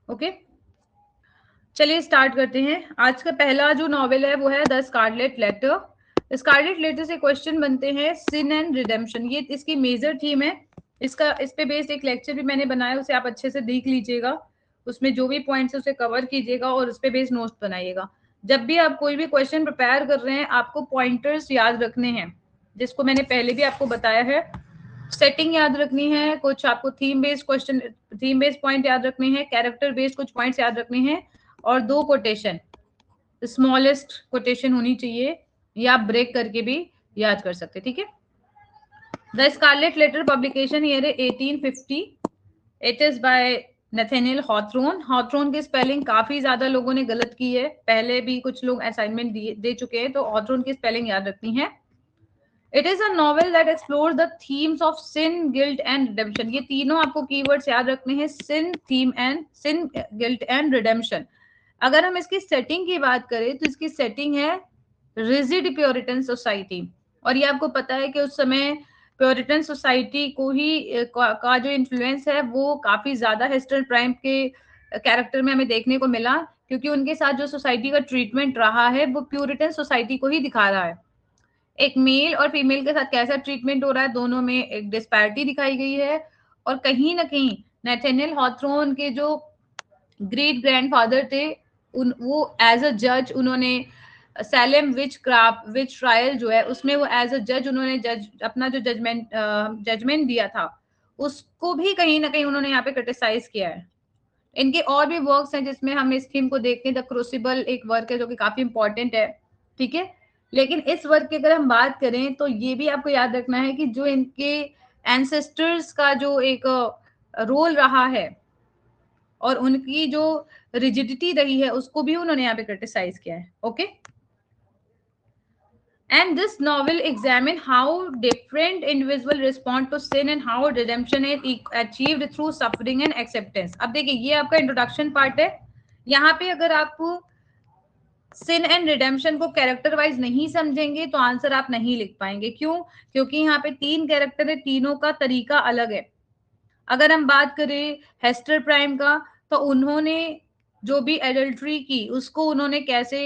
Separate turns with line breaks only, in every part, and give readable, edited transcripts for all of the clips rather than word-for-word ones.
Okay, चलिए start करते हैं। आज का पहला जो नॉवेल है वो है the Scarlet Letter. Scarlet Letter से क्वेश्चन बनते हैं सिन एंड रिडेम्पशन, ये इसकी मेजर थीम है। इस पे बेस्ड एक लेक्चर भी मैंने बनाया, उसे आप अच्छे से देख लीजिएगा। उसमें जो भी पॉइंट्स है उसे कवर कीजिएगा और उस पे बेस्ड नोट्स बनाइएगा। जब भी आप कोई भी क्वेश्चन प्रिपेयर कर रहे हैं आपको पॉइंटर्स याद रखने हैं, जिसको मैंने पहले भी आपको बताया है। सेटिंग याद रखनी है, कुछ आपको theme based question, theme based point याद रखने हैं, कैरेक्टर बेस्ड कुछ पॉइंट्स याद रखने हैं, और 2 कोटेशन, स्मॉलेस्ट कोटेशन होनी चाहिए, या आप ब्रेक करके भी याद कर सकते। ठीक है। The Scarlet Letter publication year है 1850। It is by Nathaniel Hawthorne. Hawthorne की स्पेलिंग काफी ज्यादा लोगों ने गलत की है, पहले भी कुछ लोग असाइनमेंट दे चुके हैं, तो हॉथरन की स्पेलिंग याद रखनी है। It is a novel that explore the themes of sin, guilt and redemption. ये तीनों आपको कीवर्ड्स याद रखने हैं, sin, theme and sin, guilt and redemption. अगर हम इसकी सेटिंग की बात करें तो इसकी सेटिंग है रिजिड प्योरिटन सोसाइटी। और ये आपको पता है कि उस समय प्योरिटन सोसाइटी को ही का जो इन्फ्लुएंस है वो काफी ज्यादा हेस्टर प्राइम के कैरेक्टर में हमें देखने को मिला, क्योंकि उनके साथ जो सोसाइटी का ट्रीटमेंट रहा है वो प्यूरिटन सोसाइटी को ही दिखा रहा है। एक मेल और फीमेल के साथ कैसा ट्रीटमेंट हो रहा है, दोनों में एक डिस्पैरिटी दिखाई गई है। और कहीं ना कहीं नेथेनियल हॉथरन के जो ग्रेट ग्रैंडफादर थे, वो एज अ जज उन्होंने सैलेम विच ट्रायल जो है उसमें वो एज अ जज उन्होंने अपना जो जजमेंट दिया था, उसको भी कहीं ना कहीं उन्होंने यहाँ पे क्रिटिसाइज किया है। इनके और भी वर्क्स हैं जिसमें हम इस थीम को देखते हैं। द क्रूसिबल एक वर्क है जो कि काफी इंपॉर्टेंट है। ठीक है। लेकिन इस वर्क की अगर हम बात करें तो ये भी आपको याद रखना है कि जो इनके एंसेस्टर्स का जो एक रोल रहा है और उनकी जो रिजिडिटी रही है उसको भी उन्होंने यहाँ पे क्रिटिसाइज किया है। Okay. And this novel examine how different individual respond to sin and how redemption is achieved through suffering and acceptance. अब देखिए ये आपका इंट्रोडक्शन पार्ट है। यहाँ पे अगर आप सिन एंड रिडेम्पशन को कैरेक्टर वाइज नहीं समझेंगे तो आंसर आप नहीं लिख पाएंगे। क्यों? क्योंकि यहाँ पे 3 कैरेक्टर है, तीनों का तरीका अलग है। अगर हम बात करें हेस्टर प्राइम का, तो उन्होंने जो भी एडल्ट्री की उसको उन्होंने कैसे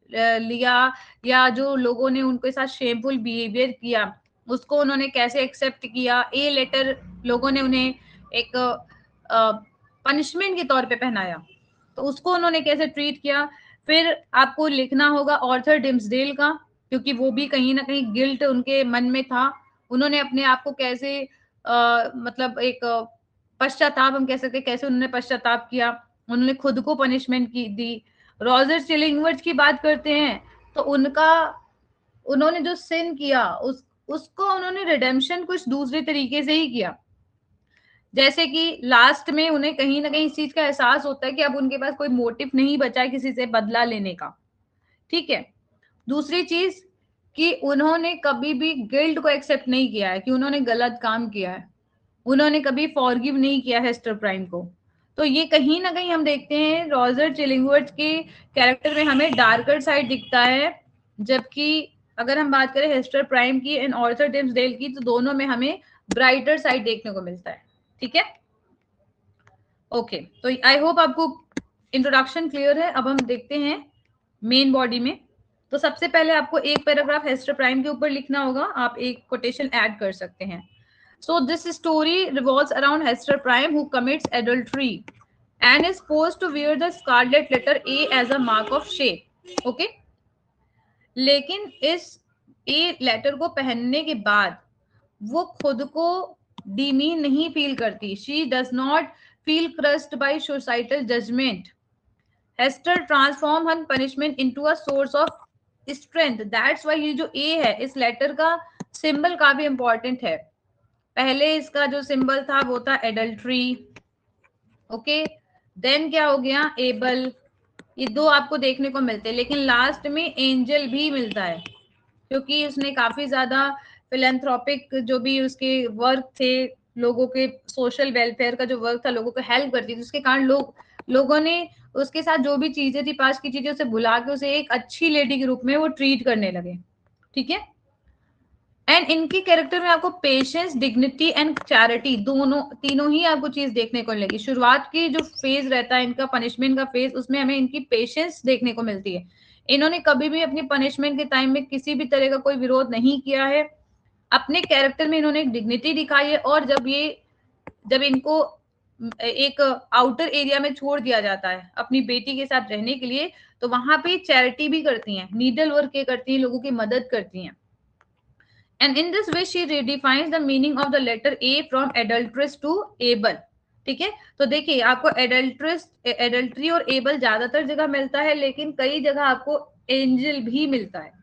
लिया, या जो लोगों ने उनके साथ शेमफुल बिहेवियर किया उसको उन्होंने कैसे एक्सेप्ट किया। ए लेटर लोगों ने उन्हें एक पनिशमेंट के तौर पे पहनाया, तो उसको उन्होंने कैसे ट्रीट किया। फिर आपको लिखना होगा ऑर्थर डिम्सडेल का, क्योंकि वो भी कहीं ना कहीं गिल्ट उनके मन में था। उन्होंने अपने आप को कैसे मतलब एक पश्चाताप हम कह सकते हैं, कैसे उन्होंने पश्चाताप किया, उन्होंने खुद को पनिशमेंट की दी। रॉजर चिलिंगवर्थ की बात करते हैं तो उनका, उन्होंने जो सिन किया उसको उन्होंने रिडेम्पशन कुछ दूसरे तरीके से ही किया। जैसे कि लास्ट में उन्हें कहीं ना कहीं इस चीज का एहसास होता है कि अब उनके पास कोई मोटिव नहीं बचा है किसी से बदला लेने का। ठीक है। दूसरी चीज कि उन्होंने कभी भी गिल्ट को एक्सेप्ट नहीं किया है कि उन्होंने गलत काम किया है, उन्होंने कभी फॉरगिव नहीं किया हेस्टर प्राइम को। तो ये कहीं ना कहीं हम देखते हैं रॉजर चिलिंगवर्थ के कैरेक्टर में हमें डार्कर साइड दिखता है, जबकि अगर हम बात करें हेस्टर प्राइम की एंड ऑर्थर डिम्सडेल की तो दोनों में हमें ब्राइटर साइड देखने को मिलता है। ठीक है। ओके, तो आई होप आपको इंट्रोडक्शन क्लियर है। अब हम देखते हैं मेन बॉडी में। तो सबसे पहले आपको एक पैराग्राफ हेस्टर प्राइम के ऊपर लिखना होगा, आप एक कोटेशन ऐड कर सकते हैं। So this story revolves around Hester Prime, who commits adultery and is forced to wear the scarlet letter A as a mark of shame. Okay? लेकिन इस ए लेटर को पहनने के बाद वो खुद को डिमीन नहीं फील करती। She does not feel crushed by societal judgment. Hester transform her punishment into a source of strength. That's why ये जो ए है इस लेटर का सिंबल काफी इंपॉर्टेंट है। पहले इसका जो सिंबल था वो था एडल्ट्री। ओके, देन क्या हो गया, एबल। ये 2 आपको देखने को मिलते हैं, लेकिन लास्ट में एंजल भी मिलता है, क्योंकि उसने काफी ज्यादा फिलेंथ्रोपिक जो भी उसके वर्क थे, लोगों के सोशल वेलफेयर का जो वर्क था, लोगों को हेल्प करती थी, उसके कारण लोगों ने उसके साथ जो भी चीजें थी, पास की चीजें, उसे भुला के उसे एक अच्छी लेडी के रूप में वो ट्रीट करने लगे। ठीक है। एंड इनकी कैरेक्टर में आपको पेशेंस, डिग्निटी एंड चैरिटी तीनों ही आपको चीज देखने को मिलेगी। शुरुआत की जो फेज रहता है इनका, पनिशमेंट का फेज, उसमें हमें इनकी पेशेंस देखने को मिलती है। इन्होंने कभी भी अपनी पनिशमेंट के टाइम में किसी भी तरह का कोई विरोध नहीं किया है। अपने कैरेक्टर में इन्होंने एक डिग्निटी दिखाई है, और जब इनको एक आउटर एरिया में छोड़ दिया जाता है अपनी बेटी के साथ रहने के लिए, तो वहां पे चैरिटी भी करती हैं, नीडल वर्क करती हैं, लोगों की मदद करती हैं। And in this way she redefines the meaning of the letter A from adulteress to able। ठीक है, तो देखिए आपको एडल्ट्री और एबल ज्यादातर जगह मिलता है, लेकिन कई जगह आपको एंजल भी मिलता है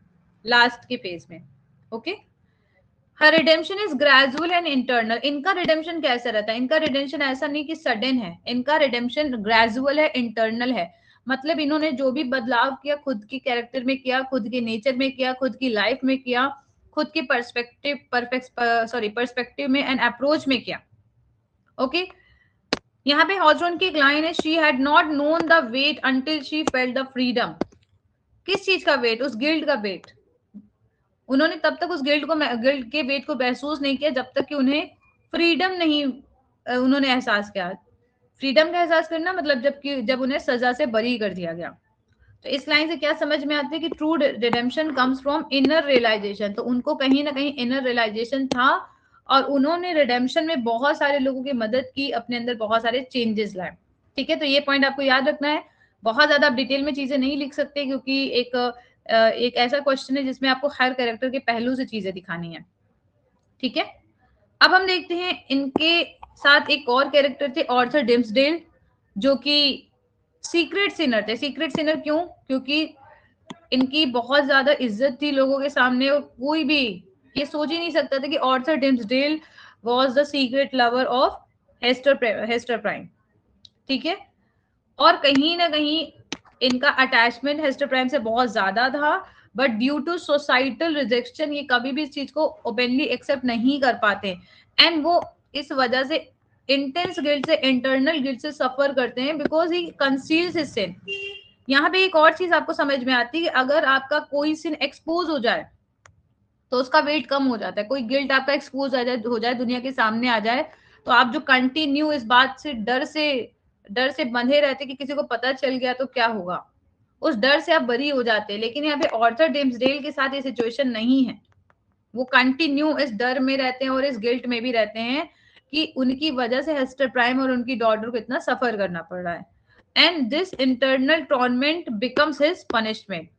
लास्ट के पेज में। Okay, her redemption is gradual and internal. इनका रिडेम्पशन कैसा रहता है? इनका रिडेम्पशन ऐसा नहीं कि सडन है, इनका रिडेम्पशन ग्रेजुअल है, इंटरनल है। मतलब इन्होंने जो भी बदलाव किया खुद की कैरेक्टर में किया, खुद के नेचर में किया, खुद की लाइफ में किया, खुद के पर्सपेक्टिव में एंड अप्रोच में किया। ओके, यहाँ पे हॉजरॉन की एक लाइन है, she had not known the weight until she felt the freedom. किस चीज का वेट? उस गिल्ड का वेट। उन्होंने तब तक उस गिल्ड के वेट को महसूस नहीं किया जब तक कि उन्हें फ्रीडम नहीं उन्होंने एहसास किया। फ्रीडम का एहसास करना मतलब जब उन्हें सजा से बरी कर दिया गया। तो इस लाइन से क्या समझ में आती है कि true redemption comes from inner realization. तो उनको कहीं ना कहीं इनर रियलाइजेशन था, और उन्होंने रिडेम्पशन में बहुत सारे लोगों की मदद की, अपने अंदर बहुत सारे चेंजेस लाए। ठीक है, तो ये पॉइंट आपको याद रखना है। बहुत ज्यादा आप डिटेल में चीजें नहीं लिख सकते, क्योंकि एक ऐसा क्वेश्चन है जिसमें आपको हर कैरेक्टर के पहलू से चीजें दिखानी है। ठीक है, अब हम देखते हैं इनके साथ एक और कैरेक्टर थे, आर्थर डिम्सडेल, जो कि सीक्रेट सिनर थे। सीक्रेट सिनर क्यों? क्योंकि इनकी बहुत ज्यादा इज्जत थी लोगों के सामने, और कोई भी ये सोच ही नहीं सकता था कि Arthur Dimmesdale was the secret lover of Hester Prynne. ठीक है, और कहीं ना कहीं इनका अटैचमेंट हेस्टर प्राइम से बहुत ज्यादा था, but due to societal rejection ये कभी भी इस चीज को ओपनली एक्सेप्ट नहीं कर पाते, एंड वो इस वजह से इंटेंस गिल्ट से, इंटरनल गिल्ट से सफर करते हैं, बिकॉज ही कंसील्स हिज सिन। यहाँ पे एक और चीज आपको समझ में आती है, अगर आपका कोई सिन एक्सपोज हो जाए तो उसका वेट कम हो जाता है। कोई गिल्ट आपका एक्सपोज हो जाए, दुनिया के सामने आ जाए, तो आप जो कंटिन्यू इस बात से डर से बंधे रहते कि किसी को पता चल गया तो क्या होगा, उस डर से आप बरी हो जाते हैं। लेकिन यहाँ पे आर्थर डिम्सडेल के साथ ये सिचुएशन नहीं है। वो कंटिन्यू इस डर में रहते हैं और इस गिल्ट में भी रहते हैं कि उनकी वजह से हेस्टर प्राइम और उनकी डॉटर को इतना सफर करना पड़ रहा है, and this internal torment becomes his punishment.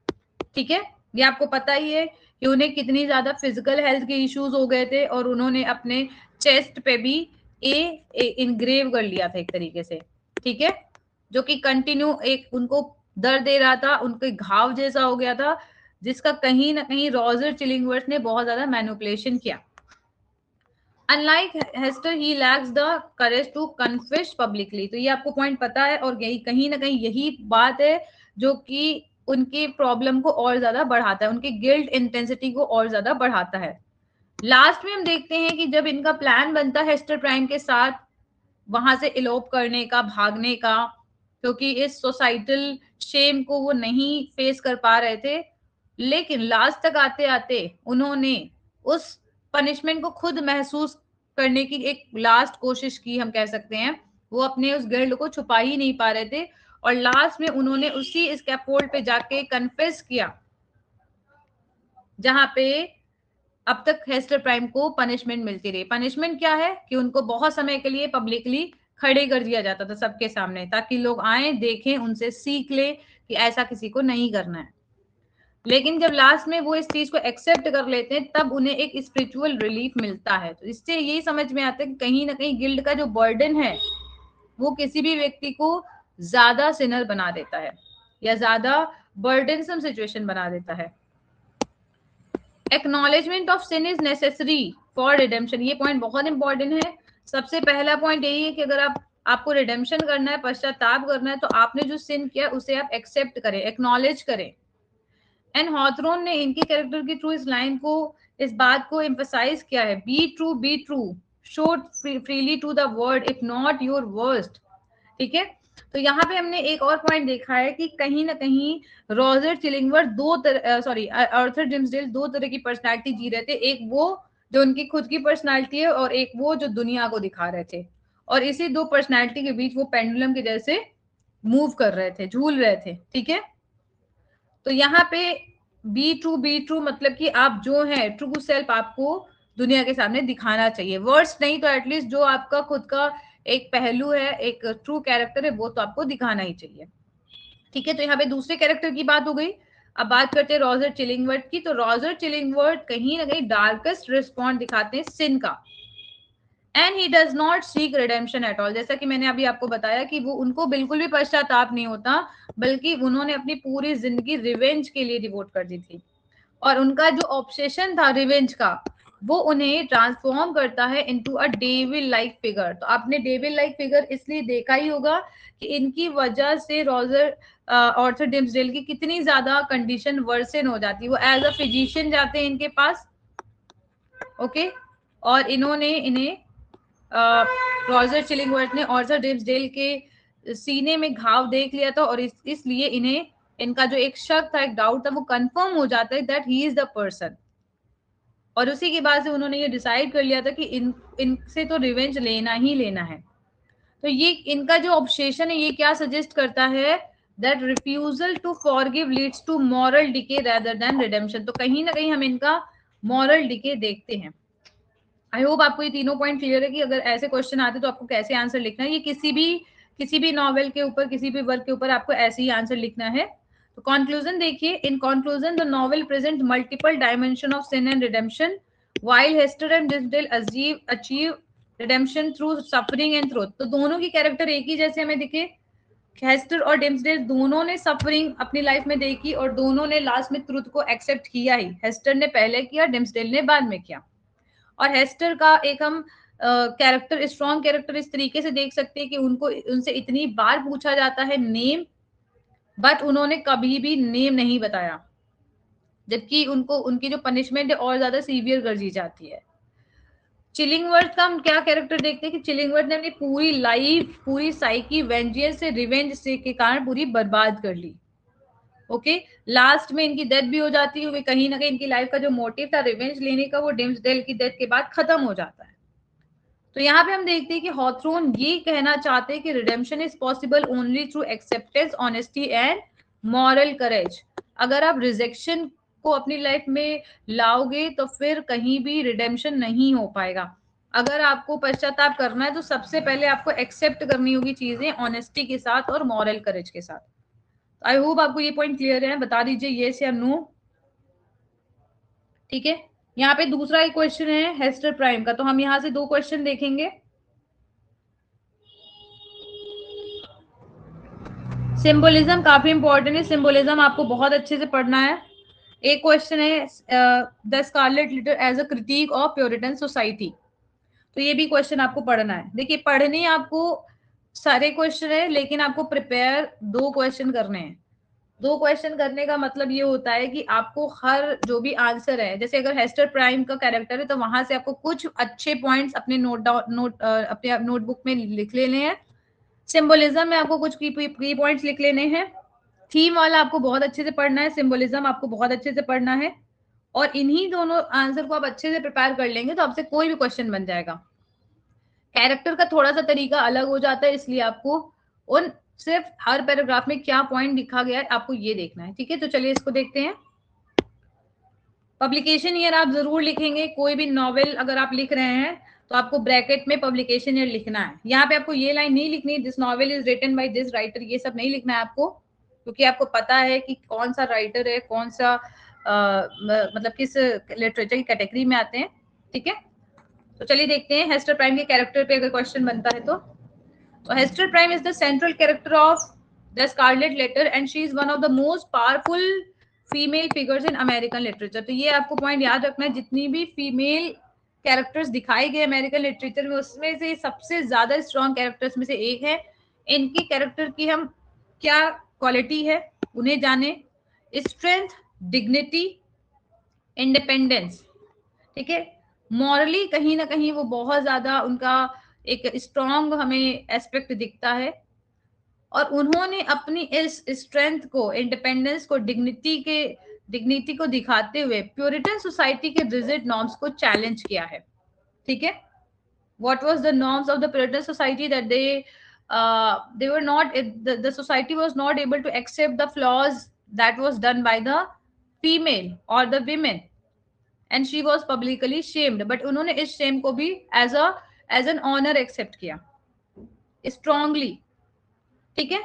ठीक है, ये आपको पता ही है कि उन्हें कितनी ज्यादा फिजिकल हेल्थ के इश्यूज हो गए थे, और उन्होंने अपने चेस्ट पे भी ए इनग्रेव कर लिया था एक तरीके से। ठीक है, जो कि कंटिन्यू एक उनको दर्द दे रहा था, उनके घाव जैसा हो गया था, जिसका कहीं ना कहीं रॉजर चिलिंगवर्थ ने बहुत ज्यादा मैनिपुलेशन किया। Unlike Hester, he lacks the courage to confess publicly। तो ये आपको पॉइंट पता है, और यही कहीं ना कहीं यही बात है जो कि उनकी प्रॉब्लम को और ज्यादा बढ़ाता है, उनकी गिल्ट इंटेंसिटी को और ज्यादा बढ़ाता है। लास्ट में हम देखते हैं कि जब इनका प्लान बनता है हेस्टर प्राइम के साथ वहां से इलोप करने का, भागने का, क्योंकि इस सोसाइटल शेम को वो नहीं फेस कर पा रहे थे, लेकिन लास्ट तक आते आते उन्होंने उस पनिशमेंट को खुद महसूस करने की एक लास्ट कोशिश की, हम कह सकते हैं। वो अपने उस गिल्ड को छुपा ही नहीं पा रहे थे, और लास्ट में उन्होंने उसी स्कैफोल्ड पे जाके कन्फेस किया जहां पे अब तक हेस्टर प्राइम को पनिशमेंट मिलती रही। पनिशमेंट क्या है कि उनको बहुत समय के लिए पब्लिकली खड़े कर दिया जाता था सबके सामने, ताकि लोग आए, देखें, उनसे सीख ले कि ऐसा किसी को नहीं करना है। लेकिन जब लास्ट में वो इस चीज को एक्सेप्ट कर लेते हैं, तब उन्हें एक स्पिरिचुअल रिलीफ मिलता है। तो इससे यही समझ में आता है कि कहीं ना कहीं गिल्ड का जो बर्डन है वो किसी भी व्यक्ति को ज्यादा सिनर बना देता है, या ज्यादा बर्डनसम सिचुएशन बना देता है। Acknowledgement of sin is necessary for redemption. ये पॉइंट बहुत इंपॉर्टेंट है। सबसे पहला पॉइंट यही है कि अगर आपको रिडेम्पशन करना है, पश्चाताप करना है, तो आपने जो सिन किया उसे आप एक्सेप्ट करें, एक्नॉलेज करें। एंड हॉथरॉन ने इनकी कैरेक्टर की थ्रू इस लाइन को, इस बात को एम्फसाइज किया है, be true show freely to the world if not your worst. ठीक है, तो यहाँ पे हमने एक और पॉइंट देखा है कि कहीं ना कहीं रॉजर चिलिंगवर्थ आर्थर डिम्सडेल दो तरह की पर्सनालिटी जी रहे थे, एक वो जो उनकी खुद की पर्सनालिटी है और एक वो जो दुनिया को दिखा रहे थे, और इसी दो पर्सनालिटी के बीच वो पेंडुलम के जैसे मूव कर रहे थे, झूल रहे थे, ठीक है। तो यहाँ पे बी ट्रू मतलब कि आप जो है ट्रू सेल्फ आपको दुनिया के सामने दिखाना चाहिए, वर्ड्स नहीं तो एटलीस्ट जो आपका खुद का एक पहलू है, एक ट्रू कैरेक्टर है, वो तो आपको दिखाना ही चाहिए, ठीक है। तो यहाँ पे दूसरे कैरेक्टर की बात हो गई। अब बात करते हैं रॉजर चिलिंगवर्थ की। तो रॉजर चिलिंगवर्थ कहीं ना कहीं डार्केस्ट रिस्पॉन्ड दिखाते हैं सिन का, and he does not seek redemption at all. जैसा कि मैंने अभी आपको बताया कि वो उनको बिल्कुल भी पश्चाताप नहीं होता, बल्कि उन्होंने अपनी पूरी जिंदगी रिवेंज के लिए डिवोट कर दी थी, और उनका जो ऑब्सेशन था रिवेंज का, वो उन्हें ट्रांसफॉर्म करता है into a devil like figure. तो आपने डेविल लाइक फिगर इसलिए देखा ही होगा कि इनकी वजह से रॉजर आर्थर डिम्सडेल की कितनी ज्यादा कंडीशन वर्सन हो जाती है। वो एज अ फिजिशियन जाते हैं इनके पास, ओके, और इन्होंने इन्हें रॉजर चिलिंगवर्थ ने आर्थर डिम्सडेल के सीने में घाव देख लिया था, और इसलिए इन्हें इनका जो एक शक था, एक डाउट था, वो कंफर्म हो जाता है that he is the person, और उसी के बाद से उन्होंने ये डिसाइड कर लिया था कि इनसे तो रिवेंज लेना ही लेना है। तो ये इनका जो ऑब्सेशन है ये क्या सजेस्ट करता है, that refusal to forgive leads to moral decay rather than redemption. तो कहीं ना कहीं हम इनका मॉरल डिके देखते हैं। आई होप आपको ये तीनों पॉइंट क्लियर है कि अगर ऐसे क्वेश्चन आते तो आपको कैसे आंसर लिखना है। ये किसी भी नॉवेल के ऊपर, किसी भी वर्क के ऊपर आपको ऐसे ही आंसर लिखना है। तो कंक्लूजन देखिए, in conclusion the novel present multiple dimension of sin and redemption while Hester and Dimmesdale achieve redemption through suffering and truth. तो दोनों की कैरेक्टर एक ही जैसे हमें दिखे, हेस्टर और डिम्सडेल दोनों ने सफरिंग अपनी लाइफ में देखी, और दोनों ने लास्ट में ट्रुथ को एक्सेप्ट किया ही। हेस्टर ने पहले किया, डिम्सडेल ने बाद में किया। और हेस्टर का एक हम कैरेक्टर, स्ट्रॉन्ग कैरेक्टर इस तरीके से देख सकते हैं कि उनसे इतनी बार पूछा जाता है नेम, बट उन्होंने कभी भी नेम नहीं बताया, जबकि उनको उनकी जो पनिशमेंट है और ज्यादा सीवियर कर दी जाती है। चिलिंगवर्थ का हम क्या कैरेक्टर देखते हैं कि चिलिंगवर्थ ने अपनी पूरी लाइफ, पूरी साइकी वेंजियंस से, रिवेंज से के कारण पूरी बर्बाद कर ली, ओके। लास्ट में इनकी डेथ भी हो जाती है, कहीं ना कहीं इनकी लाइफ का जो मोटिव था रिवेंज लेने का, वो डिम्सडेल की डेथ के बाद खत्म हो जाता है। तो यहाँ पे हम देखते हैं कि हॉथरॉन ये कहना चाहते हैं कि redemption is possible only through acceptance, honesty and moral courage. अगर आप रिजेक्शन को अपनी लाइफ में लाओगे तो फिर कहीं भी रिडेम्पशन नहीं हो पाएगा। अगर आपको पश्चाताप करना है तो सबसे पहले आपको एक्सेप्ट करनी होगी चीजें ऑनेस्टी के साथ और मॉरल करेज के साथ। आई होप आपको ये पॉइंट क्लियर है, बता दीजिए येस या नो, ठीक है। यहाँ पे दूसरा एक क्वेश्चन है हेस्टर प्राइम का, तो हम यहाँ से दो क्वेश्चन देखेंगे। सिंबोलिज्म काफी इंपॉर्टेंट है, सिंबोलिज्म आपको बहुत अच्छे से पढ़ना है। एक क्वेश्चन है the Scarlet Letter as a critique of Puritan society. तो ये भी क्वेश्चन आपको पढ़ना है। देखिए, पढ़ने आपको सारे क्वेश्चन है, लेकिन आपको प्रिपेयर दो क्वेश्चन करने हैं। दो क्वेश्चन करने का मतलब ये होता है कि आपको हर जो भी आंसर है, जैसे अगर हेस्टर प्राइम का कैरेक्टर है तो वहां से आपको कुछ अच्छे पॉइंट्स अपने अपने नोटबुक में लिख लेने हैं। सिंबोलिज्म में आपको कुछ की पॉइंट्स लिख लेने हैं। थीम वाला आपको बहुत अच्छे से पढ़ना है, सिंबोलिज्म आपको बहुत अच्छे से पढ़ना है, और इन्हीं दोनों आंसर को आप अच्छे से प्रिपेयर कर लेंगे तो आपसे कोई भी क्वेश्चन बन जाएगा। कैरेक्टर का थोड़ा सा तरीका अलग हो जाता है, इसलिए आपको उन सिर्फ हर पैराग्राफ में क्या पॉइंट लिखा गया है आपको ये देखना है, ठीक है। तो चलिए इसको देखते हैं। पब्लिकेशन ईयर आप जरूर लिखेंगे, कोई भी नॉवेल अगर आप लिख रहे हैं तो आपको ब्रैकेट में पब्लिकेशन ईयर लिखना है। यहाँ पे आपको ये लाइन नहीं लिखनी this novel is written by this writer, ये सब नहीं लिखना है आपको, क्योंकि आपको पता है कि कौन सा राइटर है, कौन सा मतलब किस लिटरेचर की कैटेगरी में आते हैं, ठीक है। तो चलिए देखते हैं हेस्टर प्राइम के कैरेक्टर पे अगर क्वेश्चन बनता है तो Hester Prynne is the central character of the Scarlet Letter and she is one of the most powerful female figures in American literature. तो ये आपको पॉइंट याद रखना है, जितनी भी फीमेल कैरेक्टर्स दिखाए गए अमेरिकन लिटरेचर में, उसमें से सबसे ज्यादा स्ट्रॉन्ग कैरेक्टर्स में से एक है। इनकी कैरेक्टर की हम क्या क्वालिटी है उन्हें जाने, स्ट्रेंथ, डिग्निटी, इंडिपेंडेंस, ठीक है। मॉरली कहीं ना कहीं वो बहुत ज्यादा उनका एक स्ट्रॉन्ग हमें एस्पेक्ट दिखता है, और उन्होंने अपनी इस स्ट्रेंथ को, इंडिपेंडेंस को, डिग्निटी को दिखाते हुए प्यूरिटन सोसाइटी के रिजिड नॉर्म्स को चैलेंज किया है। ठीक है, what was the norms of the Puritan society, that they were not, the society was not able to accept the flaws that was done by the female or the women, and she was publicly shamed, but उन्होंने इस shame को भी as an honor accept किया strongly। ठीक है,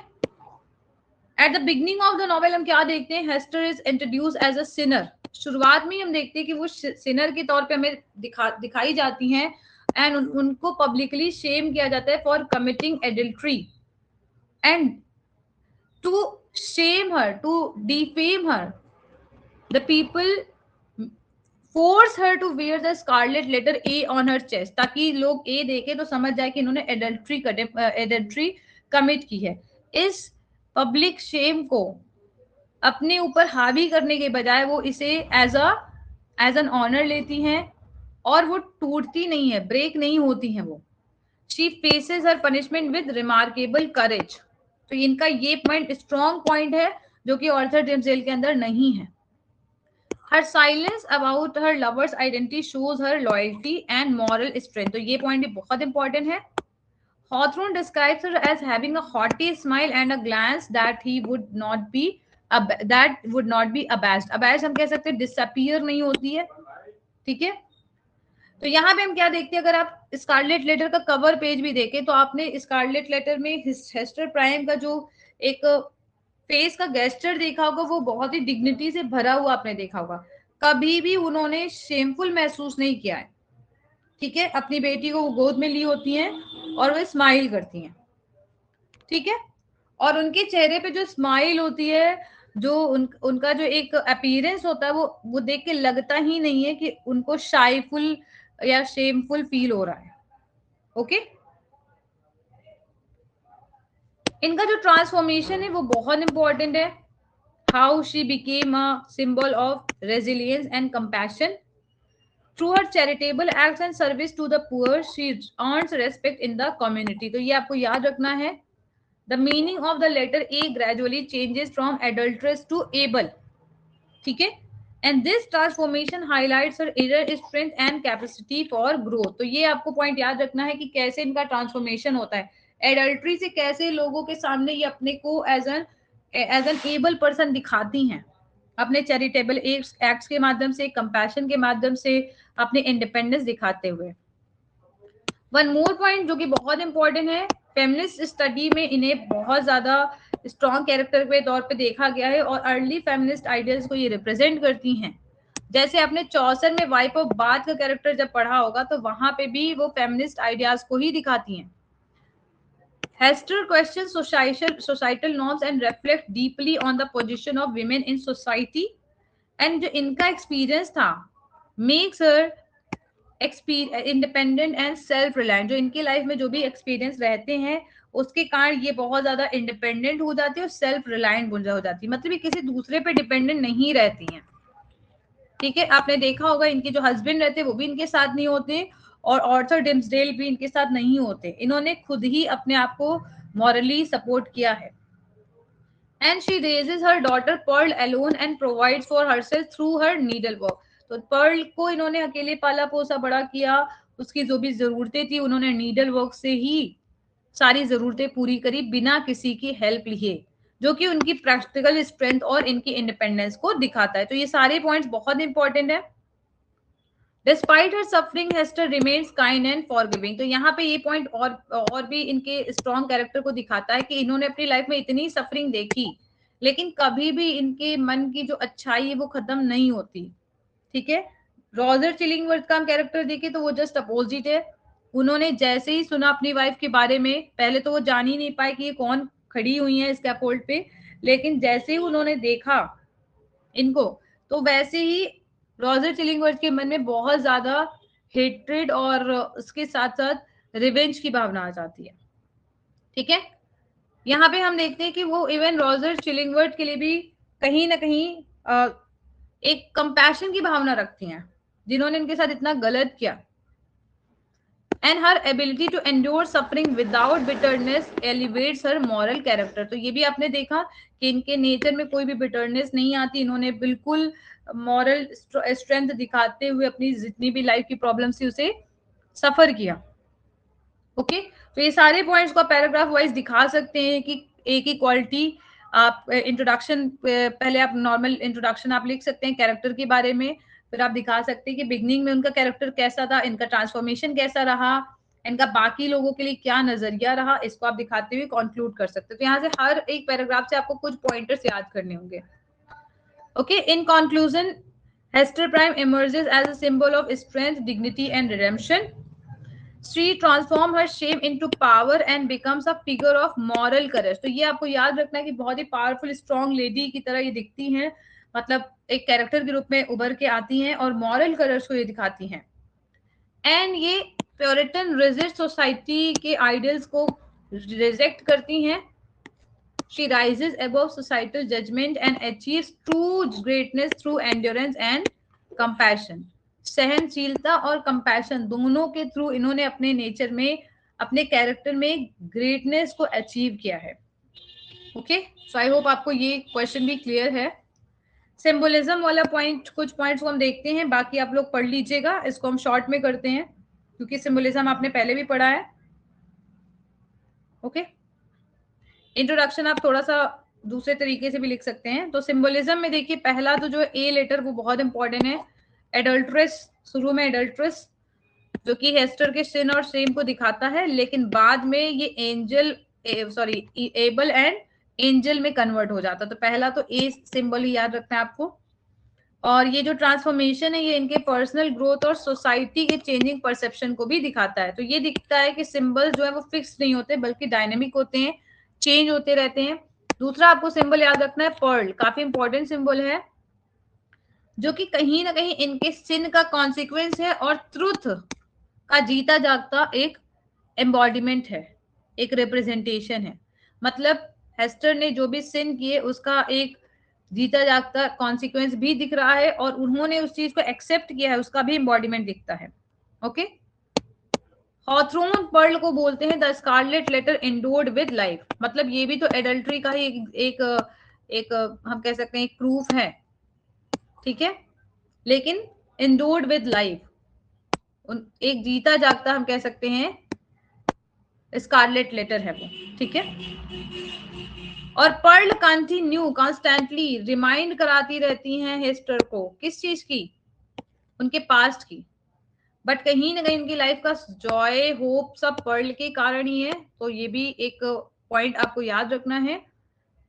at the beginning of the novel हम क्या देखते हैं, Hester is introduce as a sinner. शुरुआत में ही हम देखते हैं कि वो सिनर के तौर पे हमें दिखाई जाती हैं, एंड उनको पब्लिकली शेम किया जाता है for committing adultery, and to shame her, to defame her, the people force her to wear the Scarlet Letter A on her chest, ताकि लोग ए देखे तो समझ जाए कि इन्होंने एडल्ट्री कमिट की है। इस पब्लिक शेम को अपने ऊपर हावी करने के बजाय वो इसे एज एन ऑनर लेती हैं, और वो टूटती नहीं है, ब्रेक नहीं होती हैं वो। She faces her punishment with remarkable courage. तो इनका ये पॉइंट स्ट्रॉन्ग पॉइंट है जो कि ऑर्थर जेम्स डेल के अंदर नहीं है। Her silence about her lover's identity shows her loyalty and moral strength. तो ये पॉइंट भी बहुत इंपॉर्टेंट है। Hawthorne describes her as having a haughty smile and a glance that would not be abashed। abashed हम कह सकते हैं disappear नहीं होती है। ठीक है, तो यहाँ पे हम क्या देखते हैं, अगर आप स्कारलेट लेटर का कवर पेज भी देखें तो आपने स्कारलेट लेटर में हेस्टर प्राइम का जो एक फेस का गेस्चर देखा होगा, वो बहुत ही डिग्निटी से भरा हुआ आपने देखा होगा। कभी भी उन्होंने शेमफुल महसूस नहीं किया है। ठीक है, अपनी बेटी को वो गोद में ली होती हैं और वो स्माइल करती हैं। ठीक है, और उनके चेहरे पे जो स्माइल होती है, जो उनका जो एक अपीयरेंस होता है, वो देख के लगता ही नहीं है कि उनको शाईफुल या शेमफुल फील हो रहा है। ओके, इनका जो ट्रांसफॉर्मेशन है वो बहुत इंपॉर्टेंट है। How she became a symbol of resilience and compassion. Through her charitable acts and service to the poor she earns respect in the community. तो ये आपको याद रखना है। The meaning of the letter A gradually changes from adulteress to able। ठीक है, and this transformation highlights her inner strength and capacity for growth। तो ये आपको पॉइंट याद रखना है कि कैसे इनका ट्रांसफॉर्मेशन होता है। एडल्ट्री से कैसे लोगों के सामने ये अपने को एज एन एबल पर्सन दिखाती हैं, अपने चैरिटेबल एक्ट्स के माध्यम से, कंपैशन के माध्यम से, अपने इंडिपेंडेंस दिखाते हुए। वन मोर पॉइंट जो कि बहुत इंपॉर्टेंट है, फेमिनिस्ट स्टडी में इन्हें बहुत ज्यादा स्ट्रॉन्ग कैरेक्टर के तौर पे देखा गया है, और अर्ली फेमिनिस्ट आइडियल्स को ये रिप्रेजेंट करती हैं। जैसे आपने चौसर में वाइफ ऑफ बाथ का कैरेक्टर जब पढ़ा होगा, तो वहां पे भी वो फेमिनिस्ट आइडियाज को ही दिखाती हैं। Hester question societal norms and reflect deeply on the position of women in society, and जो इनका एक्सपीरियंस था makes her independent and self reliant. जो इनकी लाइफ में जो भी एक्सपीरियंस रहते हैं उसके कारण ये बहुत ज्यादा इंडिपेंडेंट हो जाती है और सेल्फ रिलायंट हो जाती है, मतलब ये किसी दूसरे पे डिपेंडेंट नहीं रहती हैं। ठीक है, आपने देखा होगा इनके जो हस्बैंड रहते हैं वो भी इनके साथ नहीं होते, और ऑर्थर डिम्सडेल भी इनके साथ नहीं होते। इन्होंने खुद ही अपने आप को मॉरली सपोर्ट किया है। And she raises her daughter Pearl alone and provides for herself through her needlework. तो पर्ल को इन्होंने अकेले पाला पोसा बड़ा किया, उसकी जो भी जरूरतें थी उन्होंने नीडल वर्क से ही सारी जरूरतें पूरी करी, बिना किसी की हेल्प लिए, जो कि उनकी प्रैक्टिकल स्ट्रेंथ और इनकी इंडिपेंडेंस को दिखाता है। तो ये सारे पॉइंट्स बहुत इंपॉर्टेंट है। Despite her suffering Hester remains kind and forgiving. तो यहाँ पे ये पॉइंट और भी इनके स्ट्रॉन्ग कैरेक्टर को दिखाता है कि इन्होंने अपनी लाइफ में इतनी सफरिंग देखी, लेकिन कभी भी इनके मन की जो अच्छाई है वो खत्म नहीं होती। ठीक है, रॉजर चिलिंगवर्थ का हम कैरेक्टर देखे तो वो जस्ट अपोजिट है। उन्होंने जैसे ही सुना अपनी वाइफ के बारे में, पहले तो वो जान ही नहीं पाए कि ये कौन खड़ी हुई है स्कैफोल्ड पे, लेकिन जैसे ही उन्होंने देखा इनको, तो वैसे ही रॉजर चिलिंगवर्थ के मन में बहुत ज्यादा हेट्रेड और उसके साथ साथ रिवेंज की भावना आ जाती है। ठीक है, यहाँ पे हम देखते हैं कि वो इवन रॉजर चिलिंगवर्थ के लिए भी कहीं ना कहीं एक कंपैशन की भावना रखती हैं, जिन्होंने इनके साथ इतना गलत किया। And her ability to endure suffering without bitterness elevates her moral character. तो ये भी आपने देखा कि इनके नेचर में कोई भी बिटरनेस नहीं आती, इन्होंने बिल्कुल मॉरल स्ट्रेंथ दिखाते हुए अपनी जितनी भी लाइफ की प्रॉब्लम थी उसे सफर किया। ओके तो ये सारे पॉइंट्स को पैराग्राफ वाइज दिखा सकते हैं कि एक ही क्वालिटी आप इंट्रोडक्शन, पहले आप नॉर्मल इंट्रोडक्शन आप लिख सकते हैं कैरेक्टर के बारे में, फिर आप दिखा सकते हैं कि बिगनिंग में उनका कैरेक्टर कैसा था, इनका ट्रांसफॉर्मेशन कैसा रहा, इनका बाकी लोगों के लिए क्या नजरिया रहा, इसको आप दिखाते हुए कंक्लूड कर सकते हैं। तो यहाँ से हर एक पैराग्राफ से आपको कुछ पॉइंटर्स याद करने होंगे। Okay, in conclusion, Hester prime emerges as a symbol of strength, dignity and redemption. She transforms her shame into power and becomes a figure of moral courage. तो ये आपको याद रखना है कि बहुत ही पावरफुल स्ट्रॉन्ग लेडी की तरह ये दिखती हैं, मतलब एक कैरेक्टर के रूप में उभर के आती हैं और मॉरल करेज को ये दिखाती हैं। एंड ये प्योरिटन रिजिड सोसाइटी के आइडियल्स को रिजेक्ट करती हैं। She rises above societal judgment and achieves true greatness through endurance and compassion. सहनशीलता और कंपैशन दोनों के थ्रू इन्होंने अपने नेचर में, अपने कैरेक्टर में ग्रेटनेस को अचीव किया है। ओके, सो आई होप आपको ये क्वेश्चन भी क्लियर है। सिंबोलिज्म वाला पॉइंट, कुछ पॉइंट्स को हम देखते हैं, बाकी आप लोग पढ़ लीजिएगा, इसको हम शॉर्ट में करते हैं क्योंकि सिंबोलिज्म आपने पहले भी पढ़ा है। ओके, इंट्रोडक्शन आप थोड़ा सा दूसरे तरीके से भी लिख सकते हैं। तो सिंबोलिज्म में देखिए, पहला तो जो ए लेटर वो बहुत इंपॉर्टेंट है, एडल्ट्रेस, शुरू में एडल्ट्रेस जो कि हेस्टर के सिन और शेम को दिखाता है, लेकिन बाद में ये angel, sorry able and angel में कन्वर्ट हो जाता है। तो पहला तो ए सिंबल ही याद रखना है आपको। और ये जो ट्रांसफॉर्मेशन है ये इनके पर्सनल ग्रोथ और सोसाइटी के चेंजिंग परसेप्शन को भी दिखाता है। तो ये दिखता है कि सिंबल जो है वो फिक्स नहीं होते बल्कि डायनेमिक होते हैं, चेंज होते रहते हैं। दूसरा आपको सिंबल याद रखना है पर्ल, काफी इंपॉर्टेंट सिंबल है जो कि कहीं ना कहीं इनके सिन का कॉन्सिक्वेंस है और ट्रुथ का जीता जागता एक एम्बॉडीमेंट है, एक रिप्रेजेंटेशन है। मतलब हेस्टर ने जो भी सिन किए उसका एक जीता जागता कॉन्सिक्वेंस भी दिख रहा है और उन्होंने उस चीज को एक्सेप्ट किया है, उसका भी एम्बॉडीमेंट दिखता है। ओके, हॉथरून पर्ल को बोलते हैं the Scarlet Letter endowed with life. मतलब ये भी तो एडल्ट्री का ही एक हम कह सकते हैं एक प्रूफ है, ठीक है, लेकिन एंडोर्ड विद लाइफ, एक जीता जागता हम कह सकते हैं स्कारलेट लेटर है वो, ठीक है। और पर्ल कंटिन्यू कॉन्स्टेंटली रिमाइंड कराती रहती हैं हेस्टर को, किस चीज की, उनके पास्ट की, बट कहीं ना कहीं उनकी लाइफ का जॉय होप सब पर्ल के कारण ही है। तो ये भी एक पॉइंट आपको याद रखना है।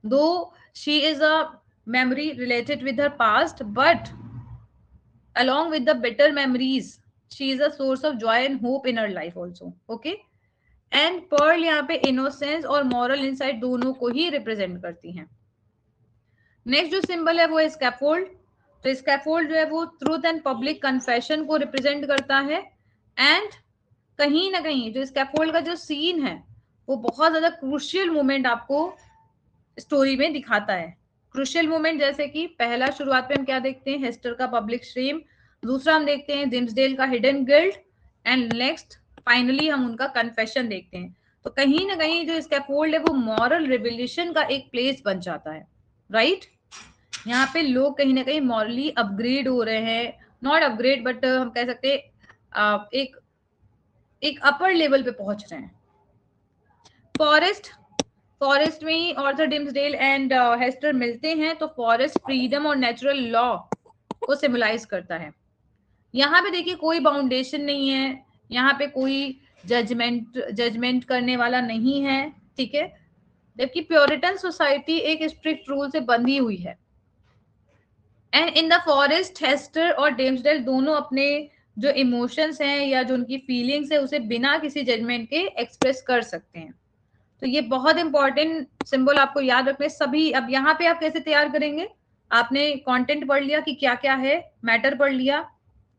दो she is a memory related with her past, but along with the better memories she is a source of joy and hope in her life also. Okay, and pearl यहाँ पे इनोसेंस और moral insight दोनों को ही represent करती हैं। Next जो symbol है वो है स्कैफोल्ड। तो स्कैफोल्ड जो है वो ट्रूथ एंड पब्लिक कन्फेशन को रिप्रेजेंट करता है। एंड कहीं ना कहीं जो स्कैफोल्ड का जो सीन है वो बहुत ज्यादा क्रूशियल मोमेंट आपको स्टोरी में दिखाता है। क्रूशियल मोमेंट जैसे कि पहला शुरुआत में हम क्या देखते हैं, हेस्टर का पब्लिक शेम, दूसरा हम देखते हैं डिम्सडेल का hidden guilt, and next finally हम उनका कन्फेशन देखते हैं। तो कहीं ना कहीं जो स्कैफोल्ड है वो मॉरल रिवोल्यूशन का एक प्लेस बन जाता है, राइट। यहाँ पे लोग कहीं ना कहीं मॉरली अपग्रेड हो रहे हैं, नॉट अपग्रेड बट हम कह सकते हैं एक अपर लेवल पे पहुंच रहे हैं। फॉरेस्ट में ही ऑर्थर डिम्सडेल एंड हेस्टर मिलते हैं। तो फॉरेस्ट फ्रीडम और नेचुरल लॉ को सिम्बलाइज करता है। यहाँ पे देखिए कोई बाउंडेशन नहीं है, यहाँ पे कोई जजमेंट करने वाला नहीं है, ठीक है, जबकि प्योरिटन सोसाइटी एक स्ट्रिक्ट रूल से बंधी हुई है। And in the forest Hester और डिम्सडेल दोनों अपने जो इमोशंस हैं या जो उनकी फीलिंग्स है उसे बिना किसी जजमेंट के एक्सप्रेस कर सकते हैं। तो ये बहुत इंपॉर्टेंट सिंबल आपको याद रखने सभी। अब यहाँ पे आप कैसे तैयार करेंगे, आपने कंटेंट पढ़ लिया कि क्या क्या है, मैटर पढ़ लिया,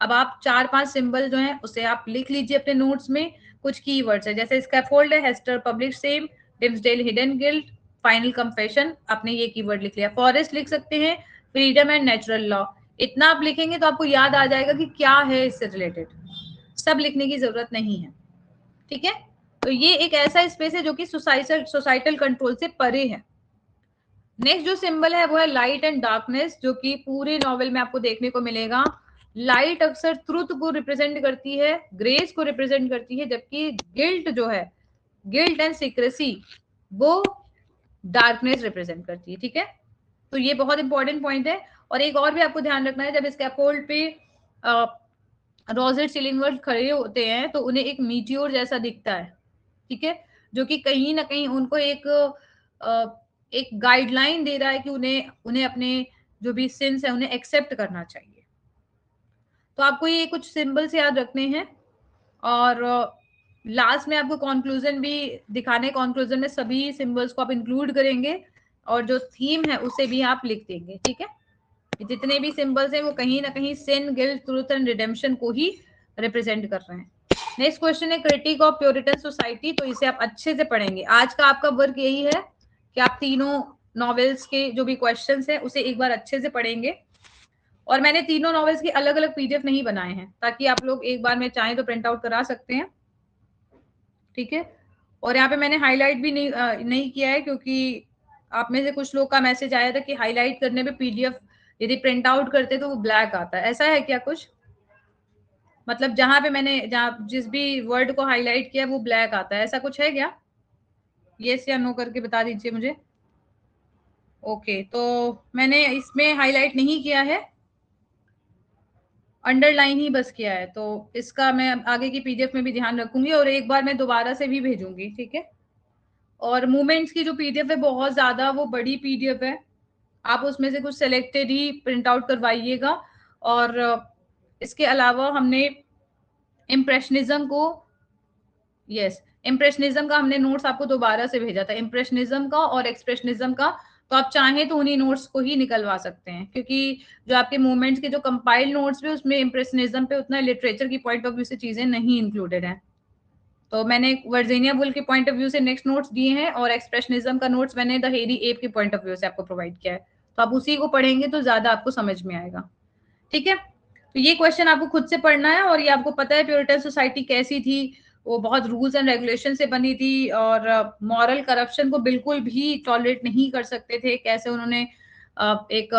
अब आप 4-5 सिंबल जो है उसे आप लिख लीजिए अपने नोट्स में। कुछ कीवर्ड्स है जैसे स्कैफोल्ड है, Hester public shame, Dimmesdale hidden guilt, final confession, आपने ये कीवर्ड लिख लिया। फॉरेस्ट लिख सकते हैं, फ्रीडम एंड नेचुरल लॉ, इतना आप लिखेंगे तो आपको याद आ जाएगा कि क्या है इससे रिलेटेड। सब लिखने की जरूरत नहीं है, ठीक है, तो ये एक ऐसा स्पेस है जो कि सोसाइटल कंट्रोल से परे है। नेक्स्ट जो सिंबल है वो है लाइट एंड डार्कनेस, जो कि पूरे नॉवेल में आपको देखने को मिलेगा। लाइट अक्सर ट्रुथ को रिप्रेजेंट करती है, ग्रेस को रिप्रेजेंट करती है, जबकि गिल्ट जो है, गिल्ट एंड सीक्रेसी, वो डार्कनेस रिप्रेजेंट करती है। ठीक है, तो ये बहुत इंपॉर्टेंट पॉइंट है। और एक और भी आपको ध्यान रखना है, जब स्कैफोल्ड पे रॉजर चिलिंगवर्थ खड़े होते हैं तो उन्हें एक मीटियोर जैसा दिखता है। ठीक है, जो कि कहीं ना कहीं उनको एक गाइडलाइन दे रहा है कि उन्हें उन्हें अपने जो भी सिंस है उन्हें एक्सेप्ट करना चाहिए। तो आपको ये कुछ सिंबल्स याद रखने हैं, और लास्ट में आपको कंक्लूजन भी दिखाने, कंक्लूजन में सभी सिंबल्स को आप इंक्लूड करेंगे और जो थीम है उसे भी आप लिख देंगे। ठीक है, जितने भी सिंबल्स हैं वो कहीं ना कहीं सिन, गिल्ट, ट्रूथ एंड रिडेम्पशन को ही रिप्रेजेंट कर रहे हैं। नेक्स्ट क्वेश्चन है क्रिटिक ऑफ प्योरिटन सोसाइटी, तो इसे आप अच्छे से पढ़ेंगे। आज का आपका वर्क यही है कि आप तीनों नॉवेल्स के जो भी क्वेश्चंस हैं उसे एक बार अच्छे से पढ़ेंगे। और मैंने तीनों नॉवेल्स की अलग अलग पीडीएफ नहीं बनाए हैं, ताकि आप लोग एक बार में चाहें तो प्रिंट आउट करा सकते हैं। ठीक है, और यहाँ पे मैंने हाईलाइट भी नहीं किया है, क्योंकि आप में से कुछ लोग का मैसेज आया था कि हाईलाइट करने पे पीडीएफ यदि प्रिंट आउट करते तो वो ब्लैक आता है। ऐसा है क्या कुछ? मतलब जहां पे मैंने जिस भी वर्ड को हाईलाइट किया वो ब्लैक आता है, ऐसा कुछ है क्या? यस या नो करके बता दीजिए मुझे। ओके, तो मैंने इसमें हाईलाइट नहीं किया है, अंडरलाइन ही बस किया है। तो इसका मैं आगे की पीडीएफ में भी ध्यान रखूंगी और एक बार मैं दोबारा से भी भेजूंगी। ठीक है, और मूवमेंट्स की जो पीडीएफ है बहुत ज्यादा वो बड़ी पीडीएफ है, आप उसमें से कुछ सिलेक्टेड ही प्रिंट आउट करवाइएगा। और इसके अलावा हमने इम्प्रेशनिज्म को, यस, इम्प्रेशनिज्म का हमने नोट्स आपको दोबारा से भेजा था, इम्प्रेशनिज्म का और एक्सप्रेशनिज्म का। तो आप चाहें तो उन्हीं नोट्स को ही निकलवा सकते हैं, क्योंकि जो आपके मूवमेंट्स के जो कंपाइल नोट्स भी उसमें इम्प्रेशनिज्म पे उतना लिटरेचर की पॉइंट ऑफ व्यू से चीजें नहीं इंक्लूडेड हैं। तो मैंने वर्जीनिया वुल्फ के पॉइंट ऑफ व्यू से नेक्स्ट नोट्स दिए हैं, और एक्सप्रेशनिज्म का नोट्स मैंने द हेरी एप के पॉइंट ऑफ व्यू से आपको प्रोवाइड किया है। तो आप उसी को पढ़ेंगे तो ज्यादा आपको समझ में आएगा। ठीक है, तो ये क्वेश्चन आपको खुद से पढ़ना है, और ये आपको पता है प्योरिटन सोसाइटी कैसी थी, वो बहुत रूल्स एंड रेगुलेशन से बनी थी, और मॉरल करप्शन को बिल्कुल भी टॉलरेट नहीं कर सकते थे। कैसे उन्होंने एक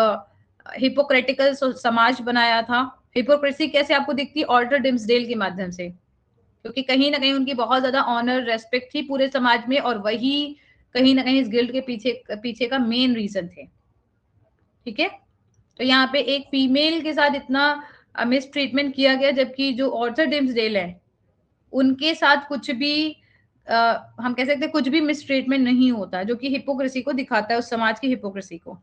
हिपोक्रेटिकल समाज बनाया था। हिपोक्रेसी कैसे आपको दिखती है? ऑल्टर डिम्सडेल के माध्यम से, क्योंकि कहीं ना कहीं उनकी बहुत ज्यादा ऑनर रेस्पेक्ट थी पूरे समाज में, और वही कहीं ना कहीं इस गिल्ड के पीछे का मेन रीजन थे। ठीक है, तो यहाँ पे एक फीमेल के साथ इतना मिस ट्रीटमेंट किया गया, जबकि जो ऑर्थर डिम्सडेल है उनके साथ कुछ भी हम कह सकते हैं कुछ भी मिस ट्रीटमेंट नहीं होता, जो कि हिपोक्रेसी को दिखाता है, उस समाज की हिपोक्रेसी को।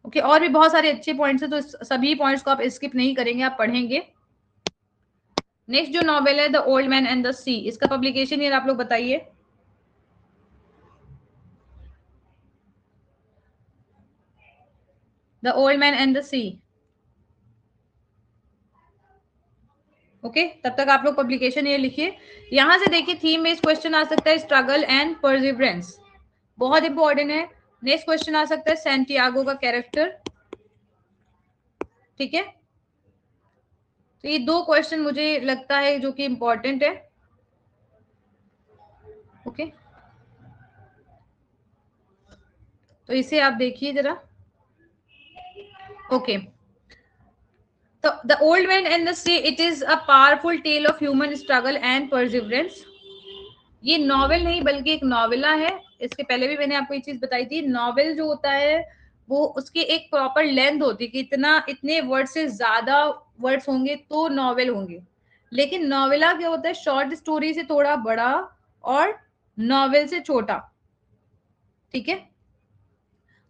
ओके, और भी बहुत सारे अच्छे पॉइंट्स हैं, तो सभी पॉइंट्स को आप स्किप नहीं करेंगे, आप पढ़ेंगे। नेक्स्ट जो नॉवेल है the old man and the sea, इसका पब्लिकेशन ईयर आप लोग बताइए। The old man and the sea. Okay, तब तक आप लोग पब्लिकेशन ईयर लिखिए। यहां से देखिए थीम बेस्ड क्वेश्चन आ सकता है, स्ट्रगल एंड परसिवरेंस, बहुत इंपॉर्टेंट है। नेक्स्ट क्वेश्चन आ सकता है सैंटियागो का कैरेक्टर। ठीक है, तो ये दो क्वेश्चन मुझे लगता है जो कि इंपॉर्टेंट है। ओके, तो इसे आप देखिए जरा। ओके, तो the old man and the Sea, it is a powerful tale of human struggle and perseverance. ये नॉवेल नहीं बल्कि एक नॉवेला है। इसके पहले भी मैंने आपको ये चीज बताई थी, नॉवेल जो होता है वो उसकी एक प्रॉपर लेंथ होती है कि इतने वर्ड से ज्यादा वर्ड्स होंगे तो नॉवेल होंगे। लेकिन नॉवेला क्या होता है? शॉर्ट स्टोरी से थोड़ा बड़ा और नॉवेल से छोटा। ठीक है,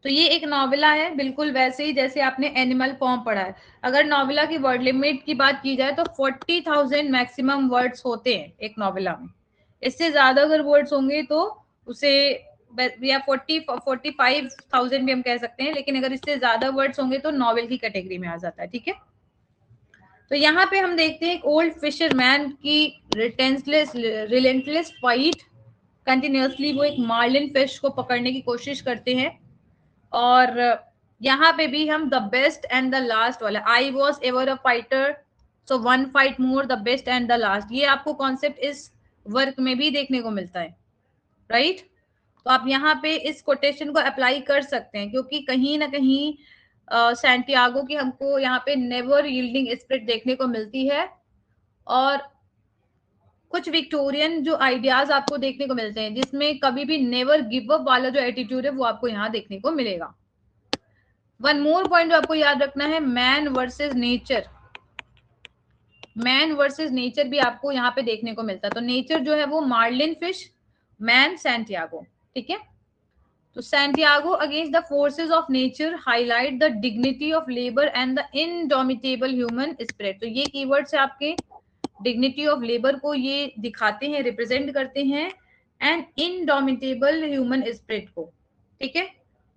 तो ये एक नॉवेला है, बिल्कुल वैसे ही जैसे आपने एनिमल फॉर्म पढ़ा है। अगर नॉवेला की वर्ड लिमिट की बात की जाए तो 40,000 मैक्सिमम वर्ड्स होते हैं एक नॉवेला में। इससे ज्यादा अगर वर्ड्स होंगे तो उसे या 45,000 भी हम कह सकते हैं, लेकिन अगर इससे ज्यादा वर्ड्स होंगे तो नॉवेल की कैटेगरी में आ जाता है। ठीक है, तो यहाँ पे हम देखते हैं एक ओल्ड फिशरमैन की रिलेंटलेस फाइट। कंटिन्यूअसली वो एक मार्लिन फिश को पकड़ने की कोशिश करते हैं, और यहाँ पे भी हम the best and the last वाला, I was ever a fighter, so one fight more, the best and the last, ये आपको कॉन्सेप्ट इस वर्क में भी देखने को मिलता है, राइट। तो आप यहाँ पे इस कोटेशन को अप्लाई कर सकते हैं, क्योंकि कहीं ना कहीं सैंटियागो की हमको यहाँ पे नेवर यील्डिंग स्पिरिट देखने को मिलती है, और कुछ विक्टोरियन जो आइडियाज आपको देखने को मिलते हैं जिसमें कभी भी नेवर गिव अप वाला जो एटीट्यूड है वो आपको यहाँ देखने को मिलेगा। वन मोर पॉइंट जो आपको याद रखना है, man versus nature. Man versus nature भी आपको यहाँ पे देखने को मिलता है। तो नेचर जो है वो मार्लिन फिश, मैन सैंटियागो, ठीक है। तो Santiago against the forces of nature highlight the dignity of labour and the indomitable human spirit. तो ये कीवर्ड्स है आपके, डिग्निटी ऑफ लेबर को ये दिखाते हैं, रिप्रेजेंट करते हैं, एंड इनडोमिटेबल ह्यूमन स्पिरिट को, ठीक है।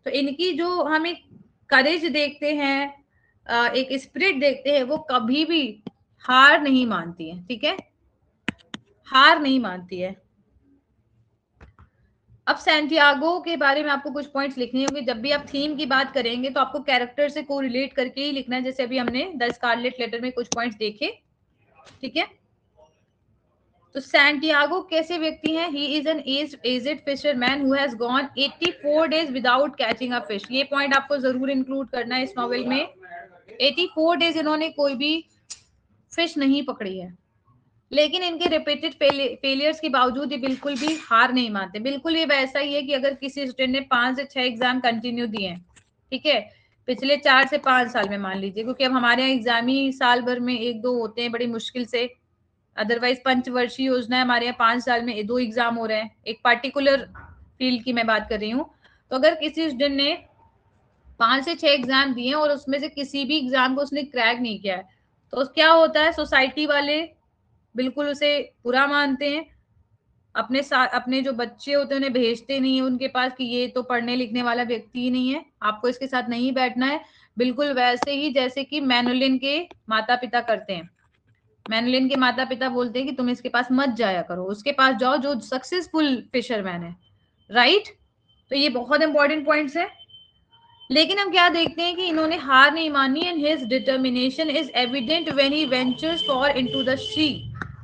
तो इनकी जो हम एक करेज देखते हैं, एक स्पिरिट देखते हैं, वो कभी भी हार नहीं मानती है, ठीक है, हार नहीं मानती है। अब सैंटियागो के बारे में आपको कुछ पॉइंट्स लिखने होंगे। जब भी आप थीम की बात करेंगे तो आपको कैरेक्टर से को रिलेट करके ही लिखना है, जैसे अभी हमने द स्कारलेट लेटर में कुछ पॉइंट्स देखे, ठीक है। तो सैंटियागो कैसे व्यक्ति हैं? He is an aged fisherman who has gone 84 days without catching a fish. ये पॉइंट आपको जरूर इंक्लूड करना है इस नॉवेल में। 84 डेज इन्होंने कोई भी फिश नहीं पकड़ी है, लेकिन इनके रिपीटेड फेलियर्स के बावजूद ये बिल्कुल भी हार नहीं मानते। बिल्कुल ये वैसा ही है कि अगर किसी स्टूडेंट ने 5 से 6 एग्जाम कंटिन्यू दिए हैं, ठीक है, पिछले 4 से 5 साल में मान लीजिए, क्योंकि अब हमारे यहाँ एग्जाम ही साल भर में 1-2 होते हैं बड़ी मुश्किल से, अदरवाइज पंचवर्षीय योजना है हमारे यहाँ 5 साल में 2 एग्जाम हो रहे हैं, एक पार्टिकुलर फील्ड की मैं बात कर रही हूँ। तो अगर किसी स्टूडेंट ने 5 से 6 एग्जाम दिए और उसमें से किसी भी एग्जाम को उसने क्रैक नहीं किया है, तो क्या होता है, सोसाइटी वाले बिल्कुल उसे बुरा मानते हैं, अपने साथ अपने जो बच्चे होते हैं उन्हें भेजते नहीं है उनके पास कि ये तो पढ़ने लिखने वाला व्यक्ति ही नहीं है, आपको इसके साथ नहीं बैठना है। बिल्कुल वैसे ही जैसे कि मैनुलिन के माता पिता करते हैं। मैनुलिन के माता पिता बोलते हैं कि तुम इसके पास मत जाया करो, उसके पास जाओ जो सक्सेसफुल फिशरमैन है, राइट। तो ये बहुत इंपॉर्टेंट पॉइंट्स है। लेकिन हम क्या देखते हैं कि इन्होंने हार नहीं मानी, and his determination is evident when he ventures far into the sea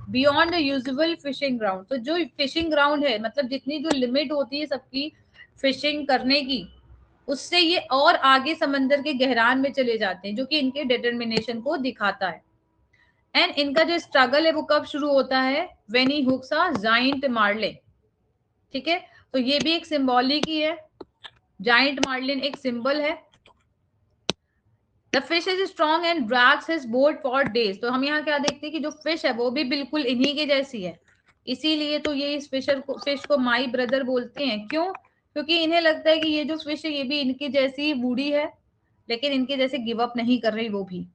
beyond the usual fishing ground. तो जो फिशिंग ग्राउंड है, मतलब जितनी जो लिमिट होती है सबकी फिशिंग करने की, उससे ये और आगे समंदर के गहरान में चले जाते हैं, जो कि इनके डिटर्मिनेशन को दिखाता है। एंड इनका जो स्ट्रगल है वो कब शुरू होता है? When he hooks a giant marlin, ठीक है। तो ये भी एक सिंबॉलिक ही है, जायंट मार्लिन एक सिंबल है। The fish is strong and drags his boat for days. तो हम यहाँ क्या देखते हैं कि जो फिश है वो भी बिल्कुल इन्हीं के जैसी है, इसीलिए तो ये इस फिश को माई ब्रदर बोलते हैं। क्यों? क्योंकि इन्हें लगता है कि ये जो फिश है ये भी इनकी जैसी बूढ़ी है, लेकिन इनके जैसे गिव अप नहीं कर रही वो भी।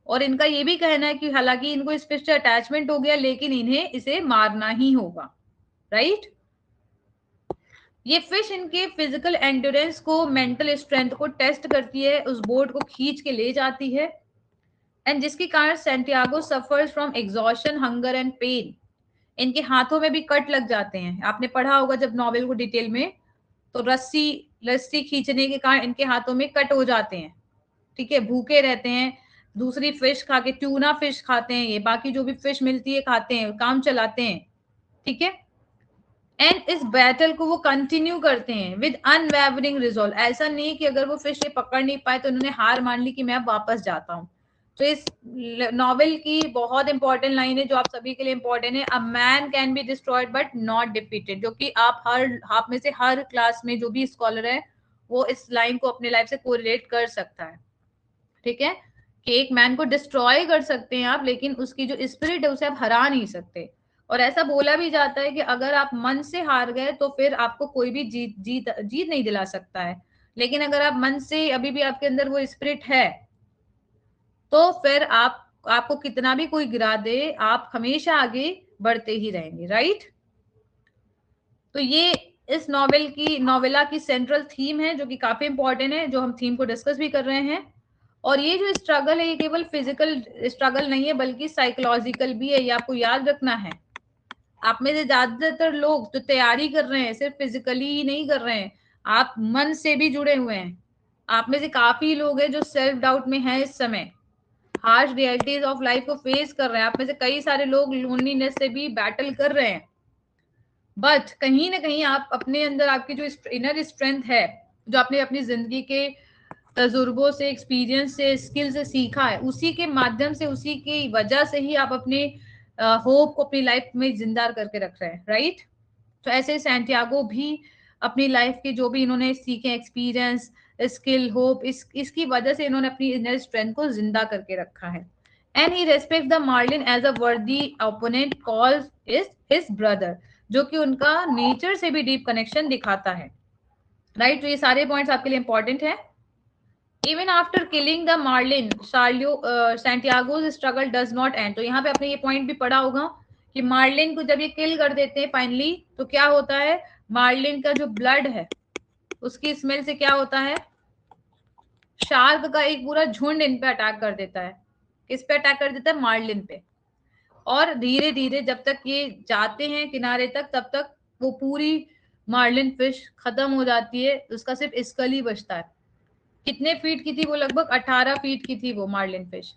और इनका ये भी कहना है कि हालांकि इनको इस फिश से अटैचमेंट हो गया, लेकिन इन्हें इसे मारना ही होगा, राइट। ये फिश इनके फिजिकल एंड्योरेंस को, मेंटल स्ट्रेंथ को टेस्ट करती है, उस बोट को खींच के ले जाती है, एंड जिसके कारण Santiago suffers from exhaustion, hunger and pain. इनके हाथों में भी कट लग जाते हैं, आपने पढ़ा होगा जब नॉवेल को डिटेल में, तो रस्सी रस्सी खींचने के कारण इनके हाथों में कट हो जाते हैं, ठीक है, भूखे रहते हैं, दूसरी फिश खा के, ट्यूना फिश खाते हैं, ये बाकी जो भी फिश मिलती है खाते हैं, काम चलाते हैं, ठीक है। एंड इस बैटल को वो कंटिन्यू करते हैं विद अनवेवरिंग रिजॉल्व। ऐसा नहीं कि अगर वो फिश ये पकड़ नहीं पाए तो उन्होंने हार मान ली कि मैं अब वापस जाता हूँ। तो इस नॉवेल की बहुत इंपॉर्टेंट लाइन है जो आप सभी के लिए इंपॉर्टेंट है, a man can be destroyed but not defeated, जो कि आप में से हर क्लास में जो भी स्कॉलर है वो इस लाइन को अपने लाइफ से कोरिलेट कर सकता है, ठीक है, कि एक मैन को डिस्ट्रॉय कर सकते हैं आप, लेकिन उसकी जो स्पिरिट है उसे आप हरा नहीं सकते। और ऐसा बोला भी जाता है कि अगर आप मन से हार गए तो फिर आपको कोई भी जीत जीत जीत नहीं दिला सकता है, लेकिन अगर आप मन से अभी भी आपके अंदर वो स्पिरिट है तो फिर आपको कितना भी कोई गिरा दे, आप हमेशा आगे बढ़ते ही रहेंगे, राइट। तो ये इस नॉवेला की सेंट्रल थीम है, जो कि काफी इंपॉर्टेंट है, जो हम थीम को डिस्कस भी कर रहे हैं। और ये जो स्ट्रगल है ये केवल फिजिकल स्ट्रगल नहीं है बल्कि साइकोलॉजिकल भी है, ये आपको याद रखना है। आप में से ज्यादातर लोग जो तैयारी कर रहे हैं सिर्फ फिजिकली ही नहीं कर रहे हैं, आप मन से भी जुड़े हुए हैं। आप में से काफी लोग हैं जो सेल्फ डाउट में हैं इस समय, हार्श रियलिटीज ऑफ लाइफ को फेस कर रहे हैं। आप में से कई सारे लोग लोनलीनेस से भी बैटल कर रहे हैं, बट कहीं ना कहीं आप अपने अंदर आपकी जो इनर स्ट्रेंथ है, जो आपने अपनी जिंदगी के तजुर्बों से, एक्सपीरियंस से, स्किल से सीखा है, उसी के माध्यम से, उसी की वजह से ही आप अपने होप को अपनी लाइफ में जिंदा करके रख रहे हैं, राइट। तो ऐसे सैंटियागो भी अपनी लाइफ के जो भी इन्होंने सीखे एक्सपीरियंस, स्किल, होप, इसकी वजह से इन्होंने अपनी इनर स्ट्रेंथ को जिंदा करके रखा है। And he respect the marlin as a worthy opponent calls is his brother, जो कि उनका नेचर से भी डीप कनेक्शन दिखाता है, राइट। तो ये सारे पॉइंट्स आपके लिए इंपॉर्टेंट है। Even after killing the marlin, Santiago's struggle does not end. तो यहाँ पे आपने ये पॉइंट भी पढ़ा होगा कि मार्लिन को जब ये किल कर देते हैं फाइनली, तो क्या होता है, मार्लिन का जो ब्लड है उसकी स्मेल से क्या होता है, शार्क का एक पूरा झुंड इन पे अटैक कर देता है। किस पे अटैक कर देता है, मार्लिन पे। और धीरे धीरे जब तक ये जाते हैं किनारे तक, तब तक वो पूरी मार्लिन फिश खत्म हो जाती है, उसका सिर्फ स्कल ही बचता है। कितने फीट की थी वो, लगभग 18 फीट की थी वो मार्लिन फिश।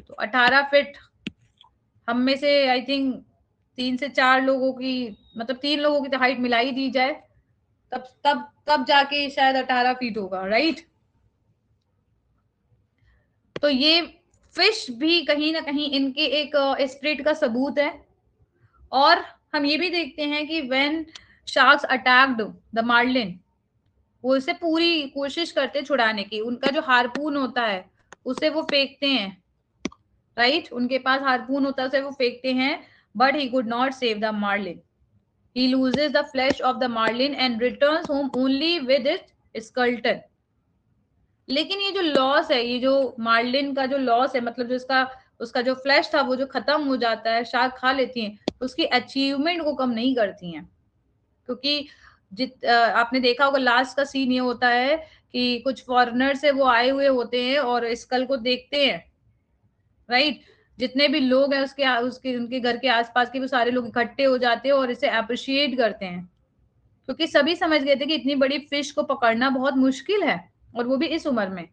तो 18 फीट हम में से आई थिंक 3 से 4 लोगों की, मतलब 3 लोगों की तो हाइट मिलाई दी जाए, तब तब तब जाके शायद 18 फीट होगा, राइट। तो ये फिश भी कहीं ना कहीं इनके एक स्पिरिट का सबूत है। और हम ये भी देखते हैं कि when sharks attacked the marlin, वो उसे पूरी कोशिश करते छुड़ाने की, उनका जो हार्पून होता है उसे वो फेंकते हैं, राइट। उनके पास हार्पून होता है, उसे वो फेंकते हैं, but he could not save the marlin. He loses the flesh of the marlin and returns home only with its skeleton. लेकिन ये जो लॉस है, ये जो मार्लिन का जो लॉस है, मतलब जो इसका उसका जो फ्लैश था वो जो खत्म हो जाता है, शार्क खा लेती हैं, तो उसकी अचीवमेंट को कम नहीं करती हैं। क्योंकि आपने देखा होगा लास्ट का सीन ये होता है कि कुछ फॉरेनर से वो आए हुए होते हैं और स्कल को देखते हैं, राइट। जितने भी लोग हैं उसके उनके घर के आसपास के वो सारे लोग इकट्ठे हो जाते हैं और इसे अप्रिशिएट करते हैं, क्योंकि सभी समझ गए थे कि इतनी बड़ी फिश को पकड़ना बहुत मुश्किल है, और वो भी इस उम्र में।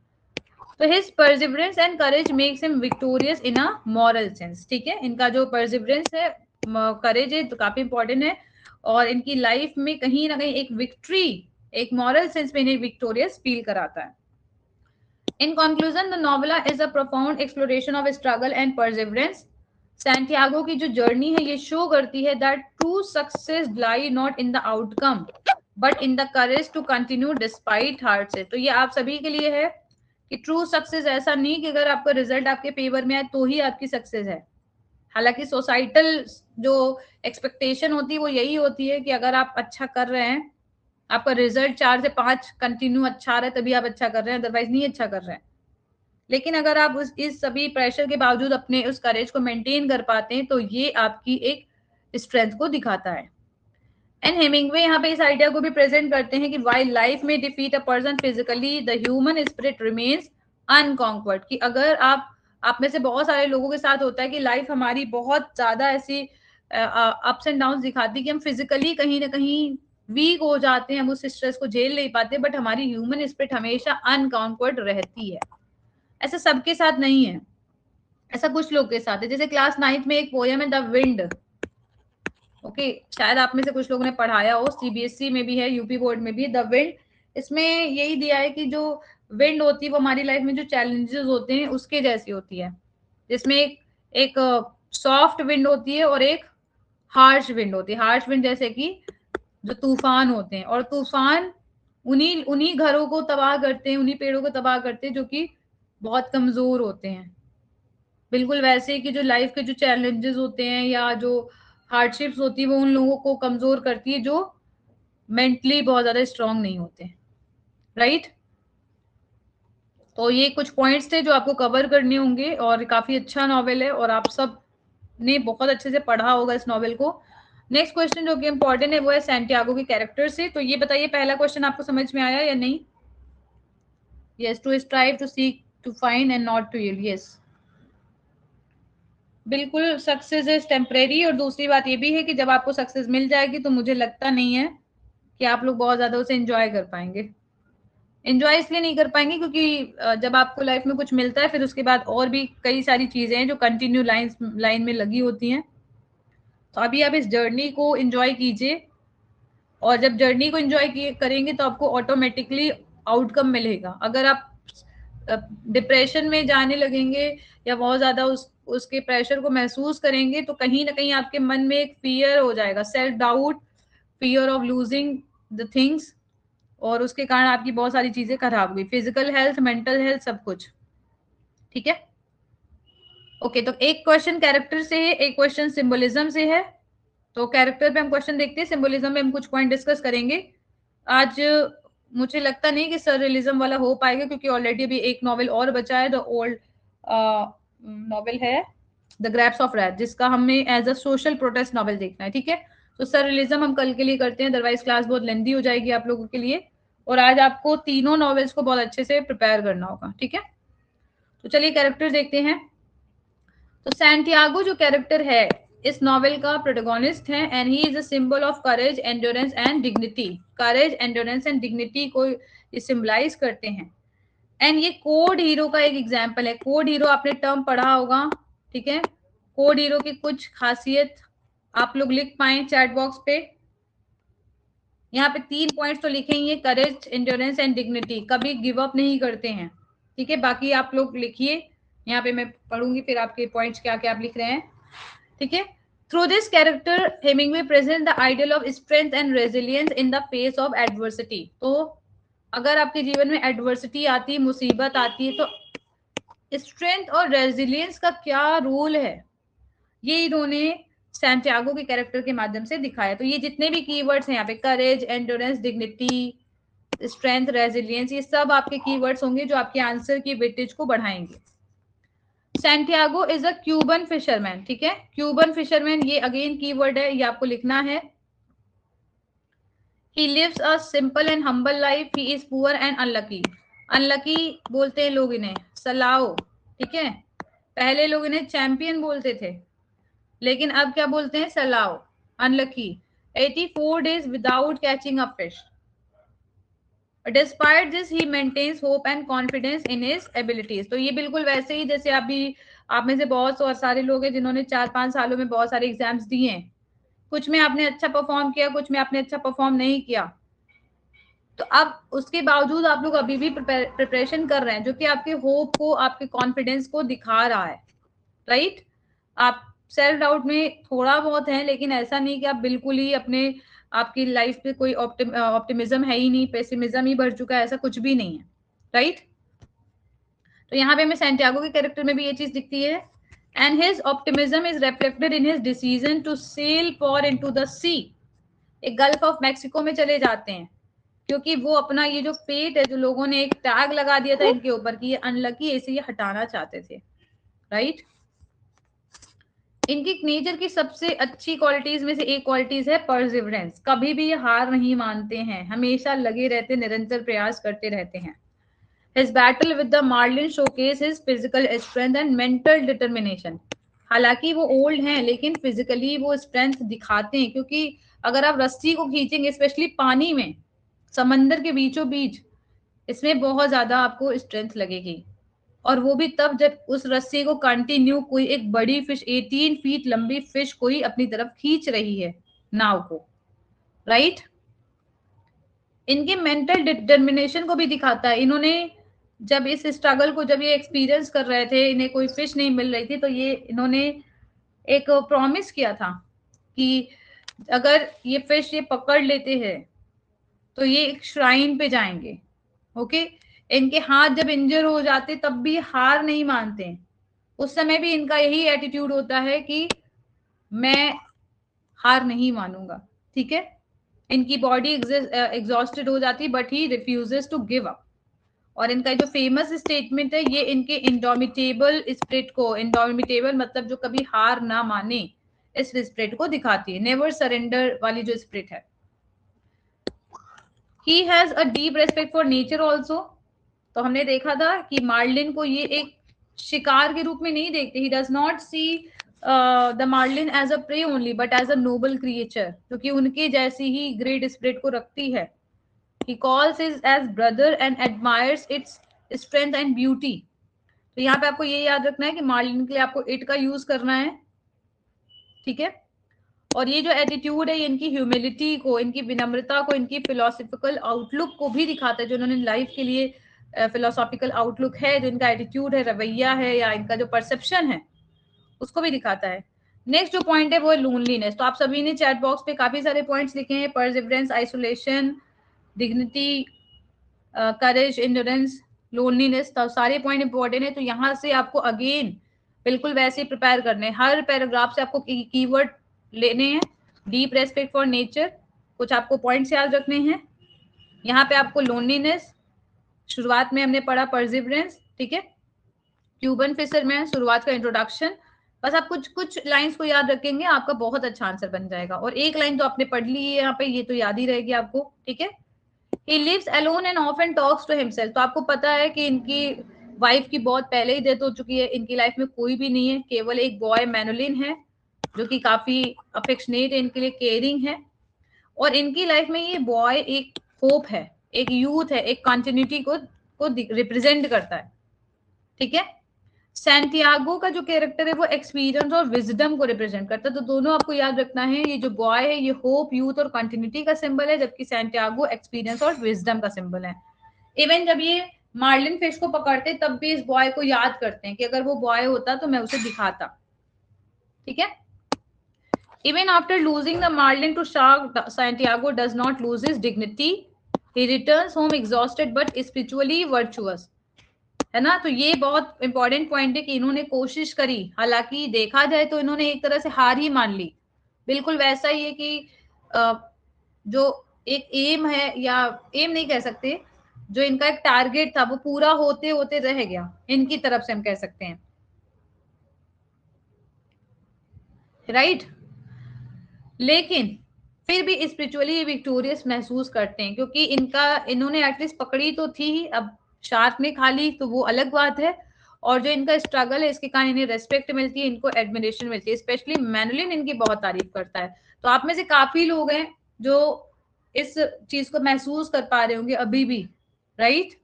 तो his perseverance and courage makes him victorious in a moral sense. ठीक है, इनका जो परसिवरेंस है, करेज है, तो काफी इंपॉर्टेंट है, और इनकी लाइफ में कहीं ना कहीं एक विक्ट्री, एक मॉरल सेंस में इन्हें विक्टोरियस फील कराता है। In conclusion, the novella is a profound exploration of struggle and perseverance. Santiago की जो जर्नी है ये शो करती है that true success lie not in the outcome but in the courage to continue despite hardship. तो ये आप सभी के लिए है कि ट्रू सक्सेस ऐसा नहीं कि अगर आपका रिजल्ट आपके फेवर में आए तो ही आपकी सक्सेस है। हालांकि सोसाइटल जो एक्सपेक्टेशन होती है वो यही होती है कि अगर आप अच्छा कर रहे हैं, आपका रिजल्ट 4 से 5 कंटिन्यू अच्छा आ रहा है, तभी आप अच्छा कर रहे हैं, अदरवाइज नहीं अच्छा कर रहे हैं। लेकिन अगर आप इस सभी प्रेशर के बावजूद अपने उस करेज को मेंटेन कर पाते हैं, तो ये आपकी एक स्ट्रेंथ को दिखाता है। एंड हेमिंगवे यहाँ पे इस आइडिया को भी प्रेजेंट करते हैं कि वाइल लाइफ में defeat a person physically, the human spirit remains unconquered. कि अगर आप में से बहुत सारे लोगों के साथ होता है कि लाइफ हमारी बहुत ज्यादा ऐसी अप्स एंड डाउन दिखाती है कि हम फिजिकली कहीं ना कहीं वीक हो जाते हैं, हम उस स्ट्रेस को झेल नहीं पाते, बट हमारी ह्यूमन स्पिरिट हमेशा अनकॉन्क्वर्ड रहती है। ऐसा सबके साथ नहीं है, ऐसा कुछ लोग के साथ है। जैसे क्लास 9th में एक पोयम है द विंड, ओके, शायद आप में से कुछ लोगों ने पढ़ाया हो, सीबीएसई में भी है, यूपी बोर्ड में भी, द विंड। इसमें यही दिया है कि जो विंड होती है वो हमारी लाइफ में जो चैलेंजेस होते हैं उसके जैसी होती है, जिसमें एक सॉफ्ट विंड होती है और एक हार्श विंड होती है। हार्श विंड जैसे कि जो तूफान होते हैं, और तूफान उन्हीं उन्हीं घरों को तबाह करते हैं, उन्हीं पेड़ों को तबाह करते हैं जो कि बहुत कमजोर होते हैं। बिल्कुल वैसे कि जो लाइफ के जो चैलेंजेस होते हैं या जो हार्डशिप्स होती है वो उन लोगों को कमजोर करती है जो मेंटली बहुत ज्यादा स्ट्रांग नहीं होते, राइट। तो ये कुछ पॉइंट्स थे जो आपको कवर करने होंगे, और काफी अच्छा नॉवेल है और आप सब ने बहुत अच्छे से पढ़ा होगा इस नॉवेल को। नेक्स्ट क्वेश्चन जो कि इंपॉर्टेंट है वो है सैंटियागो के कैरेक्टर से। तो ये बताइए पहला क्वेश्चन आपको समझ में आया या नहीं? Yes, to strive, to seek, to find and not to yield. Yes, बिल्कुल, सक्सेस इज टेम्परेरी। और दूसरी बात ये भी है कि जब आपको सक्सेस मिल जाएगी तो मुझे लगता नहीं है कि आप लोग बहुत ज्यादा उसे एंजॉय कर पाएंगे। एंजॉय इसलिए नहीं कर पाएंगे क्योंकि जब आपको लाइफ में कुछ मिलता है फिर उसके बाद और भी कई सारी चीजें हैं जो कंटिन्यू लाइन में लगी होती हैं। तो अभी आप इस जर्नी को एंजॉय कीजिए, और जब जर्नी को एंजॉय करेंगे तो आपको ऑटोमेटिकली आउटकम मिलेगा। अगर आप डिप्रेशन में जाने लगेंगे या बहुत ज्यादा उसके प्रेशर को महसूस करेंगे तो कहीं ना कहीं आपके मन में एक फियर हो जाएगा, self doubt, fear of losing the things, और उसके कारण आपकी बहुत सारी चीजें खराब हुई, फिजिकल हेल्थ, मेंटल हेल्थ, सब कुछ। ठीक है, ओके। तो एक क्वेश्चन कैरेक्टर से है, एक क्वेश्चन सिंबलिज्म से है। तो कैरेक्टर पे हम क्वेश्चन देखते हैं, सिंबलिज्म में हम कुछ पॉइंट डिस्कस करेंगे। आज मुझे लगता नहीं कि सररियलिज्म वाला हो पाएगा क्योंकि ऑलरेडी अभी एक नॉवेल और बचा है, द ओल्ड नॉवेल है द ग्रैप्स ऑफ रैथ, जिसका हमें as a social protest novel देखना है। ठीक है, तो सररियलिज्म हम कल के लिए करते हैं, अदरवाइज क्लास बहुत लेंदी हो जाएगी आप लोगों के लिए, और आज आपको तीनों नॉवेल्स को बहुत अच्छे से प्रिपेयर करना होगा। ठीक है, तो चलिए कैरेक्टर देखते हैं। तो सैंटियागो जो कैरेक्टर है इस नॉवेल का प्रोटोगोनिस्ट है, and he is a symbol of courage, endurance and dignity. Courage, endurance and dignity को ये सिंबलाइज करते हैं। एंड ये कोड हीरो का एक एग्जाम्पल है। कोड हीरो आपने टर्म पढ़ा होगा, ठीक है। कोड हीरो की कुछ खासियत आप लोग लिख पाए चैट बॉक्स पे। यहाँ पे 3 पॉइंट्स तो लिखे ही है, करेज, एंड्योरेंस एंड डिग्निटी। कभी गिव अप नहीं करते हैं, ठीक है। बाकी आप लोग लिखिए, यहाँ पे मैं पढ़ूंगी फिर आपके पॉइंट्स क्या क्या आप लिख रहे हैं। ठीक है, through this character Hemingway present the ideal of strength and resilience in the face of adversity. तो अगर आपके जीवन में एडवर्सिटी आती है, मुसीबत आती है, तो स्ट्रेंथ और रेजिलियंस का क्या रोल है ये इन्होंने सैंटियागो के कैरेक्टर के माध्यम से दिखाया। तो ये जितने भी कीवर्ड्स हैं यहाँ पे, करेज, एंड्योरेंस, डिग्निटी, स्ट्रेंथ, रेजिलियंस, ये सब आपके कीवर्ड्स होंगे जो आपके आंसर की वेटेज को बढ़ाएंगे। Santiago is a Cuban fisherman, ठीक है। क्यूबन फिशरमैन ये अगेन कीवर्ड है, ये आपको लिखना है। He lives a simple and humble life. He is poor and unlucky. Unlucky बोलते हैं लोग इन्हें, सलाओ, ठीक है। पहले लोग इन्हें चैंपियन बोलते थे, लेकिन अब क्या बोलते हैं, सलाओ, unlucky. 84 days without catching a fish. Despite this, he maintains hope and confidence in his abilities. तो ये बिल्कुल वैसे ही जैसे अभी आप में से बहुत सारे लोग हैं जिन्होंने 4-5 सालों में बहुत सारे एग्जाम्स दिए हैं। कुछ में आपने अच्छा परफॉर्म किया, कुछ में आपने अच्छा परफॉर्म नहीं किया, तो अब उसके बावजूद आप लोग अभी भी प्रिपरेशन कर रहे हैं, जो कि आपके होप को, आपके कॉन्फिडेंस को दिखा रहा है, राइट। आप सेल्फ डाउट में थोड़ा बहुत है, लेकिन ऐसा नहीं कि आप बिल्कुल ही अपने, आपकी लाइफ पे कोई ऑप्टिमिज्म है ही नहीं, पेसिमिज्म ही भर चुका है, ऐसा कुछ भी नहीं है, राइट। तो यहाँ पे हमें सैंटियागो के कैरेक्टर में भी ये चीज दिखती है। And his optimism is reflected in his decision to sail for into the sea. एक गल्फ ऑफ मैक्सिको में चले जाते हैं, क्योंकि वो अपना ये जो फेट है, जो लोगों ने एक टैग लगा दिया था इनके ऊपर कि ये अनलकी, ऐसे ये हटाना चाहते थे, राइट। इनकी नेचर की सबसे अच्छी क्वालिटीज में से एक क्वालिटीज है परसिवरेंस। कभी भी ये हार नहीं मानते हैं, हमेशा लगे रहते, निरंतर प्रयास करते रहते हैं। His battle with the Marlin showcase his physical strength and mental determination. हालांकि वो ओल्ड हैं लेकिन फिजिकली वो स्ट्रेंथ दिखाते हैं, क्योंकि अगर आप रस्सी को खींचेंगे, स्पेशली पानी में, समंदर के बीचों बीच, इसमें बहुत ज्यादा आपको स्ट्रेंथ लगेगी। और वो भी तब जब उस रस्सी को कंटिन्यू कोई एक बड़ी फिश, 18 फीट लंबी फिश कोई अपनी तरफ खींच रही है नाव को, राइट। इनके मेंटल डिटर्मिनेशन को भी दिखाता है। इन्होंने जब इस स्ट्रगल को, जब ये एक्सपीरियंस कर रहे थे, इन्हें कोई फिश नहीं मिल रही थी, तो ये इन्होंने एक प्रॉमिस किया था कि अगर ये फिश ये पकड़ लेते हैं तो ये एक श्राइन पे जाएंगे, ओके। इनके हाथ जब इंजर हो जाते तब भी हार नहीं मानते। उस समय भी इनका यही एटीट्यूड होता है कि मैं हार नहीं मानूंगा, ठीक है। इनकी बॉडी एग्जॉस्टेड हो जाती, but he refuses to give up. और इनका जो फेमस स्टेटमेंट है, ये इनके इंडोमिटेबल स्पिरिट को, इंडोमिटेबल मतलब जो कभी हार ना माने, इस स्पिरिट को दिखाती है, नेवर सरेंडर वाली जो स्पिरिट है। He has a deep respect for nature also. तो हमने देखा था कि मार्लिन को ये एक शिकार के रूप में नहीं देखते। He does not see the marlin as a prey only but as a noble creature, क्योंकि उनके जैसी ही ग्रेट स्पिरिट को रखती है। He calls his as brother and admires its strength and beauty. तो यहाँ पे आपको ये याद रखना है कि मार्लिन के लिए आपको इट का यूज करना है, ठीक है। और ये जो एटीट्यूड है, ये इनकी ह्यूमिलिटी को, इनकी विनम्रता को, इनकी फिलोसॉफिकल आउटलुक को भी दिखाता है। जो उन्होंने लाइफ के लिए फिलोसॉफिकल आउटलुक है, जो इनका एटीट्यूड है, रवैया है, या इनका जो परसेप्शन है, उसको भी दिखाता है। नेक्स्ट जो पॉइंट है वो है लोनलीनेस। तो आप सभी ने चैट बॉक्स पे काफी सारे पॉइंट्स लिखे हैं, परसिवरेंस, आइसोलेशन, डिग्निटी, करेज, इंड्योरेंस, लोनलीनेस, तो सारे पॉइंट इंपॉर्टेंट है। तो यहाँ से आपको अगेन बिल्कुल वैसे ही प्रिपेयर करने हैं। हर पैराग्राफ से आपको कीवर्ड लेने हैं। डीप रेस्पेक्ट फॉर नेचर, कुछ आपको पॉइंट्स याद रखने हैं। यहाँ पे आपको लोनलीनेस, शुरुआत में हमने पढ़ा परसिवरेंस, ठीक है। क्यूबन फिशरमैन, शुरुआत का इंट्रोडक्शन। बस आप कुछ कुछ लाइंस को याद रखेंगे, आपका बहुत अच्छा आंसर बन जाएगा। और एक लाइन तो आपने पढ़ ली है यहाँ पे, ये तो याद ही रहेगी आपको, ठीक है। He lives alone and often talks to himself. तो आपको पता है कि इनकी वाइफ की बहुत पहले ही डेथ हो चुकी है, इनकी लाइफ में कोई भी नहीं है, केवल एक बॉय मैनुलिन है जो कि काफी अफेक्शनेट है, इनके लिए केयरिंग है। और इनकी लाइफ में ये बॉय एक होप है, एक यूथ है, एक कंटिन्यूटी को रिप्रेजेंट करता है, ठीक है। सैंटियागो का जो कैरेक्टर है वो एक्सपीरियंस और विजडम को रिप्रेजेंट करता है। तो दोनों आपको याद रखना है, ये जो बॉय है ये होप, यूथ और कंटिन्यूटी का सिंबल है, जबकि सैंटियागो एक्सपीरियंस और विजडम का सिंबल है। इवन जब ये मार्लिन फिश को पकड़ते तब भी इस बॉय को याद करते हैं कि अगर वो बॉय होता तो मैं उसे दिखाता, ठीक है। Even after losing the marlin to shark, Santiago does not lose his dignity. He returns home exhausted but spiritually virtuous. है ना। तो ये बहुत इंपॉर्टेंट पॉइंट है कि इन्होंने कोशिश करी, हालांकि देखा जाए तो इन्होंने एक तरह से हार ही मान ली। बिल्कुल वैसा ही है कि जो एक एम है, या एम नहीं कह सकते, जो इनका एक टारगेट था वो पूरा होते होते रह गया, इनकी तरफ से हम कह सकते हैं, राइट। लेकिन फिर भी स्पिरिचुअली विक्टोरियस महसूस करते हैं, क्योंकि इन्होंने एटलीस्ट पकड़ी तो थी, अब शार्क ने खा ली तो वो अलग बात है। और जो इनका स्ट्रगल है, इसके कारण इन्हें रेस्पेक्ट मिलती है, इनको एडमिरेशन मिलती है। स्पेशली मैनुलिन इनकी बहुत तारीफ करता है। तो आप में से काफी लोग हैं जो इस चीज को महसूस कर पा रहे होंगे अभी भी, राइट।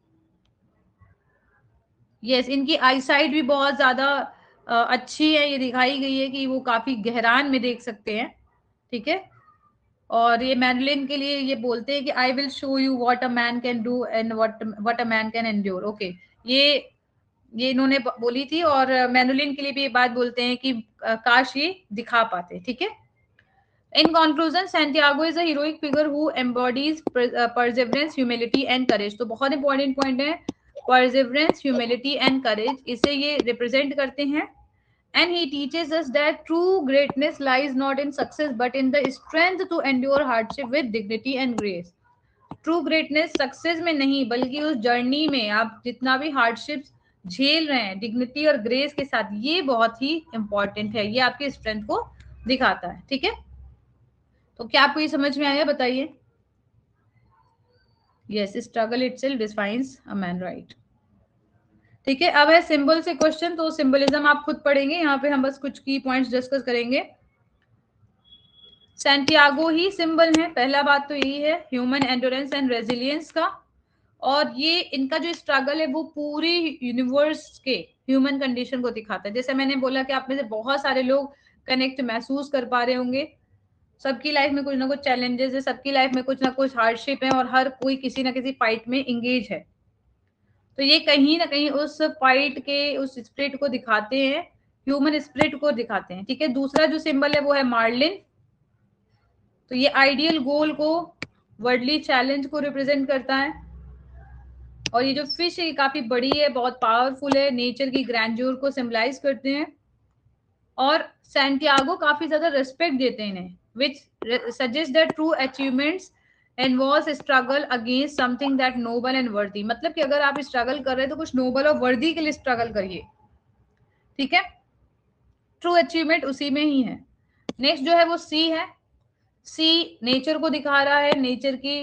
यस, इनकी आईसाइट भी बहुत ज्यादा अच्छी है, ये दिखाई गई है कि वो काफी गहरान में देख सकते हैं, ठीक है। और ये मैनुलिन के लिए ये बोलते हैं कि I will show you what a man can do and what a man can endure. Okay, ये इन्होंने बोली थी, और मैनुलिन के लिए भी ये बात बोलते हैं कि काश ये दिखा पाते, ठीक है। In conclusion, Santiago is a heroic figure who embodies perseverance, humility and courage. तो बहुत इंपॉर्टेंट पॉइंट है, perseverance, humility and courage, इसे ये रिप्रेजेंट करते हैं। And he teaches us that true greatness lies not in success but in the strength to endure hardship with dignity and grace. True greatness success में नहीं, बल्कि उस journey में आप जितना भी हार्डशिप्स झेल रहे हैं, डिग्निटी और ग्रेस के साथ, ये बहुत ही इंपॉर्टेंट है, ये आपकी स्ट्रेंथ को दिखाता है, ठीक है। तो क्या आपको ये समझ में आया, बताइए। Yes, struggle itself defines a man, right. ठीक है, अब है सिंबल से क्वेश्चन। तो सिंबलिज्म आप खुद पढ़ेंगे, यहाँ पे हम बस कुछ की पॉइंट्स डिस्कस करेंगे। सैंटियागो ही सिंबल है, पहला बात तो यही है, ह्यूमन एंड्योरेंस एंड रेजिलियंस का। और ये इनका जो स्ट्रगल है वो पूरी यूनिवर्स के ह्यूमन कंडीशन को दिखाता है। जैसे मैंने बोला कि आप में से बहुत सारे लोग कनेक्ट महसूस कर पा रहे होंगे। सबकी लाइफ में कुछ ना कुछ चैलेंजेस है, सबकी लाइफ में कुछ ना कुछ हार्डशिप है, और हर कोई किसी ना किसी फाइट में इंगेज है। तो ये कहीं ना कहीं उस फाइट के उस स्पिरिट को दिखाते हैं, ह्यूमन स्पिरिट को दिखाते हैं, ठीक है। दूसरा जो सिंबल है वो है मार्लिन। तो ये आइडियल गोल को, वर्डली चैलेंज को रिप्रेजेंट करता है। और ये जो फिश है काफी बड़ी है, बहुत पावरफुल है, नेचर की ग्रैंड्योर को सिंबलाइज करते हैं। और सैंटियागो काफी ज्यादा रेस्पेक्ट देते हैं इन्हें, which suggests that true achievements involves struggle against something that noble and worthy। मतलब कि अगर आप स्ट्रगल कर रहे हैं तो कुछ नोबल और वर्दी के लिए स्ट्रगल करिए, ठीक है। ट्रू अचीवमेंट उसी में ही है। नेक्स्ट जो है वो सी है। सी नेचर को दिखा रहा है, नेचर की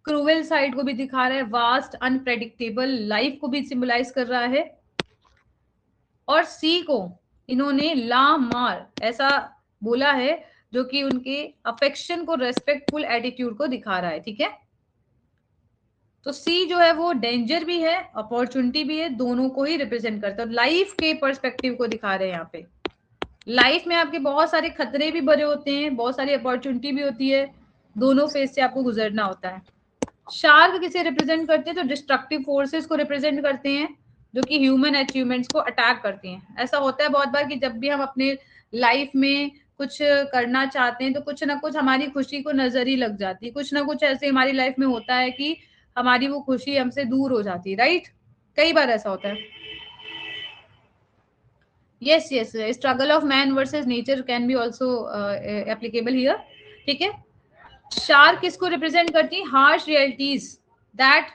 क्रूवल साइड को भी दिखा रहा है, वास्ट अनप्रेडिक्टेबल लाइफ को भी सिंबलाइज कर रहा है। और सी को इन्होंने ला मार ऐसा बोला है, जो कि उनके अफेक्शन को, रेस्पेक्टफुल एटीट्यूड को दिखा रहा है, ठीक है। तो सी जो है वो डेंजर भी है, अपॉर्चुनिटी भी है, दोनों को ही रिप्रेजेंट करता है। लाइफ के पर्सपेक्टिव को दिखा रहे हैं यहाँ पे। लाइफ में आपके बहुत सारे खतरे भी भरे होते हैं, बहुत सारी अपॉर्चुनिटी भी होती है, दोनों फेज से आपको गुजरना होता है। शार्क किसे रिप्रेजेंट करते हैं? तो डिस्ट्रक्टिव फोर्सेस को रिप्रेजेंट करते हैं, जो कि ह्यूमन अचीवमेंट्स को अटैक करती हैं। ऐसा होता है बहुत बार कि जब भी हम अपने लाइफ में कुछ करना चाहते हैं तो कुछ ना कुछ हमारी खुशी को नजर ही लग जाती है, कुछ ना कुछ ऐसे हमारी लाइफ में होता है कि हमारी वो खुशी हमसे दूर हो जाती है, राइट? कई बार ऐसा होता है। Yes yes, struggle of man versus nature can be also applicable here. ठीक है। शार्क किसको रिप्रेजेंट करती है? Harsh realities that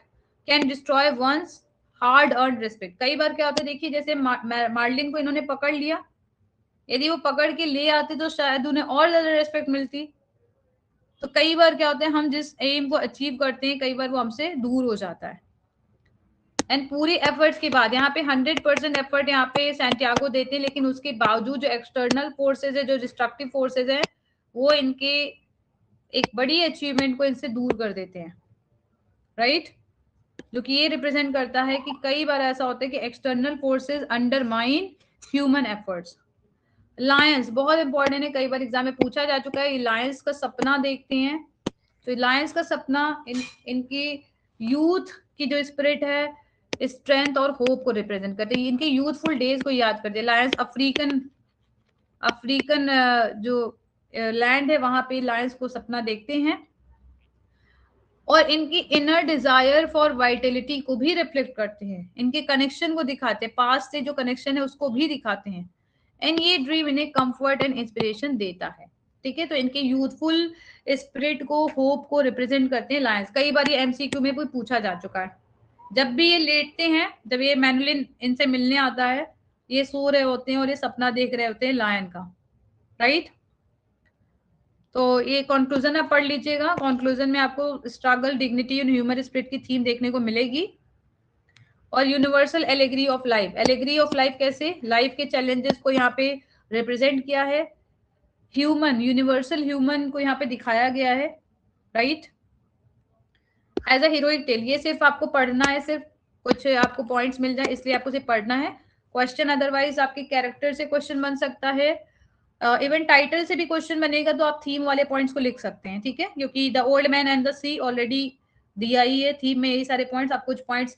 can destroy one's hard earn respect. कई बार क्या होता है, देखिए जैसे मार्लिन को इन्होंने पकड़ लिया, यदि वो पकड़ के ले आते तो शायद उन्हें और ज्यादा रेस्पेक्ट मिलती। तो कई बार क्या होता है, हम जिस एम को अचीव करते हैं कई बार वो हमसे दूर हो जाता है। एंड पूरी एफर्ट्स के बाद यहाँ पे 100% एफर्ट यहाँ पे सैंटियागो देते हैं, लेकिन उसके बावजूद जो एक्सटर्नल फोर्सेज है, जो डिस्ट्रक्टिव फोर्सेज है, वो इनके एक बड़ी अचीवमेंट को इनसे दूर कर देते हैं, राइट? जो कि ये रिप्रेजेंट करता है कि कई बार ऐसा होता है कि external forces undermine human efforts. Lions बहुत इंपॉर्टेंट है, कई बार एग्जाम में पूछा जा चुका है। लायंस का सपना देखते हैं, तो लायंस का सपना इनकी यूथ की जो स्पिरिट है, स्ट्रेंथ और होप को रिप्रेजेंट करते हैं। इनके यूथफुल डेज को याद करते हैं। लायंस अफ्रीकन अफ्रीकन जो लैंड है वहां पे लायंस को सपना देखते हैं, और इनकी इनर डिजायर फॉर वाइटेलिटी को भी रिफ्लेक्ट करते हैं, इनके कनेक्शन को दिखाते हैं, पास्ट से जो कनेक्शन है उसको भी दिखाते हैं। एंड ये ड्रीम इन्हें कंफर्ट एंड इंस्पिरेशन देता है। ठीक है, तो इनके यूथफुल स्पिरिट को, होप को रिप्रेजेंट करते हैं लायंस। कई बार ये एमसीक्यू में भी पूछा जा चुका है। जब भी ये लेटते हैं, जब ये मैनुलिन इनसे मिलने आता है, ये सो रहे होते हैं और ये सपना देख रहे होते हैं लायन का, राइट? तो ये कंक्लूजन आप पढ़ लीजिएगा। कंक्लूजन में आपको स्ट्रगल, डिग्निटी और ह्यूमन स्पिरिट की थीम देखने को मिलेगी। और universal allegory of life. Allegory of life कैसे? लाइफ के चैलेंजेस को यहाँ पे रिप्रेजेंट किया है, ह्यूमन, यूनिवर्सल ह्यूमन को यहाँ पे दिखाया गया है, right? As a heroic tale. ये सिर्फ आपको पढ़ना है, सिर्फ कुछ आपको पॉइंट्स मिल जाए इसलिए आपको सिर्फ पढ़ना है। क्वेश्चन अदरवाइज आपके कैरेक्टर से क्वेश्चन बन सकता है, इवन टाइटल से भी क्वेश्चन बनेगा, तो आप थीम वाले पॉइंट्स को लिख सकते हैं, ठीक है? क्योंकि the old man and the sea already दिया ही है, थीम में यही सारे पॉइंट्स, आप कुछ पॉइंट्स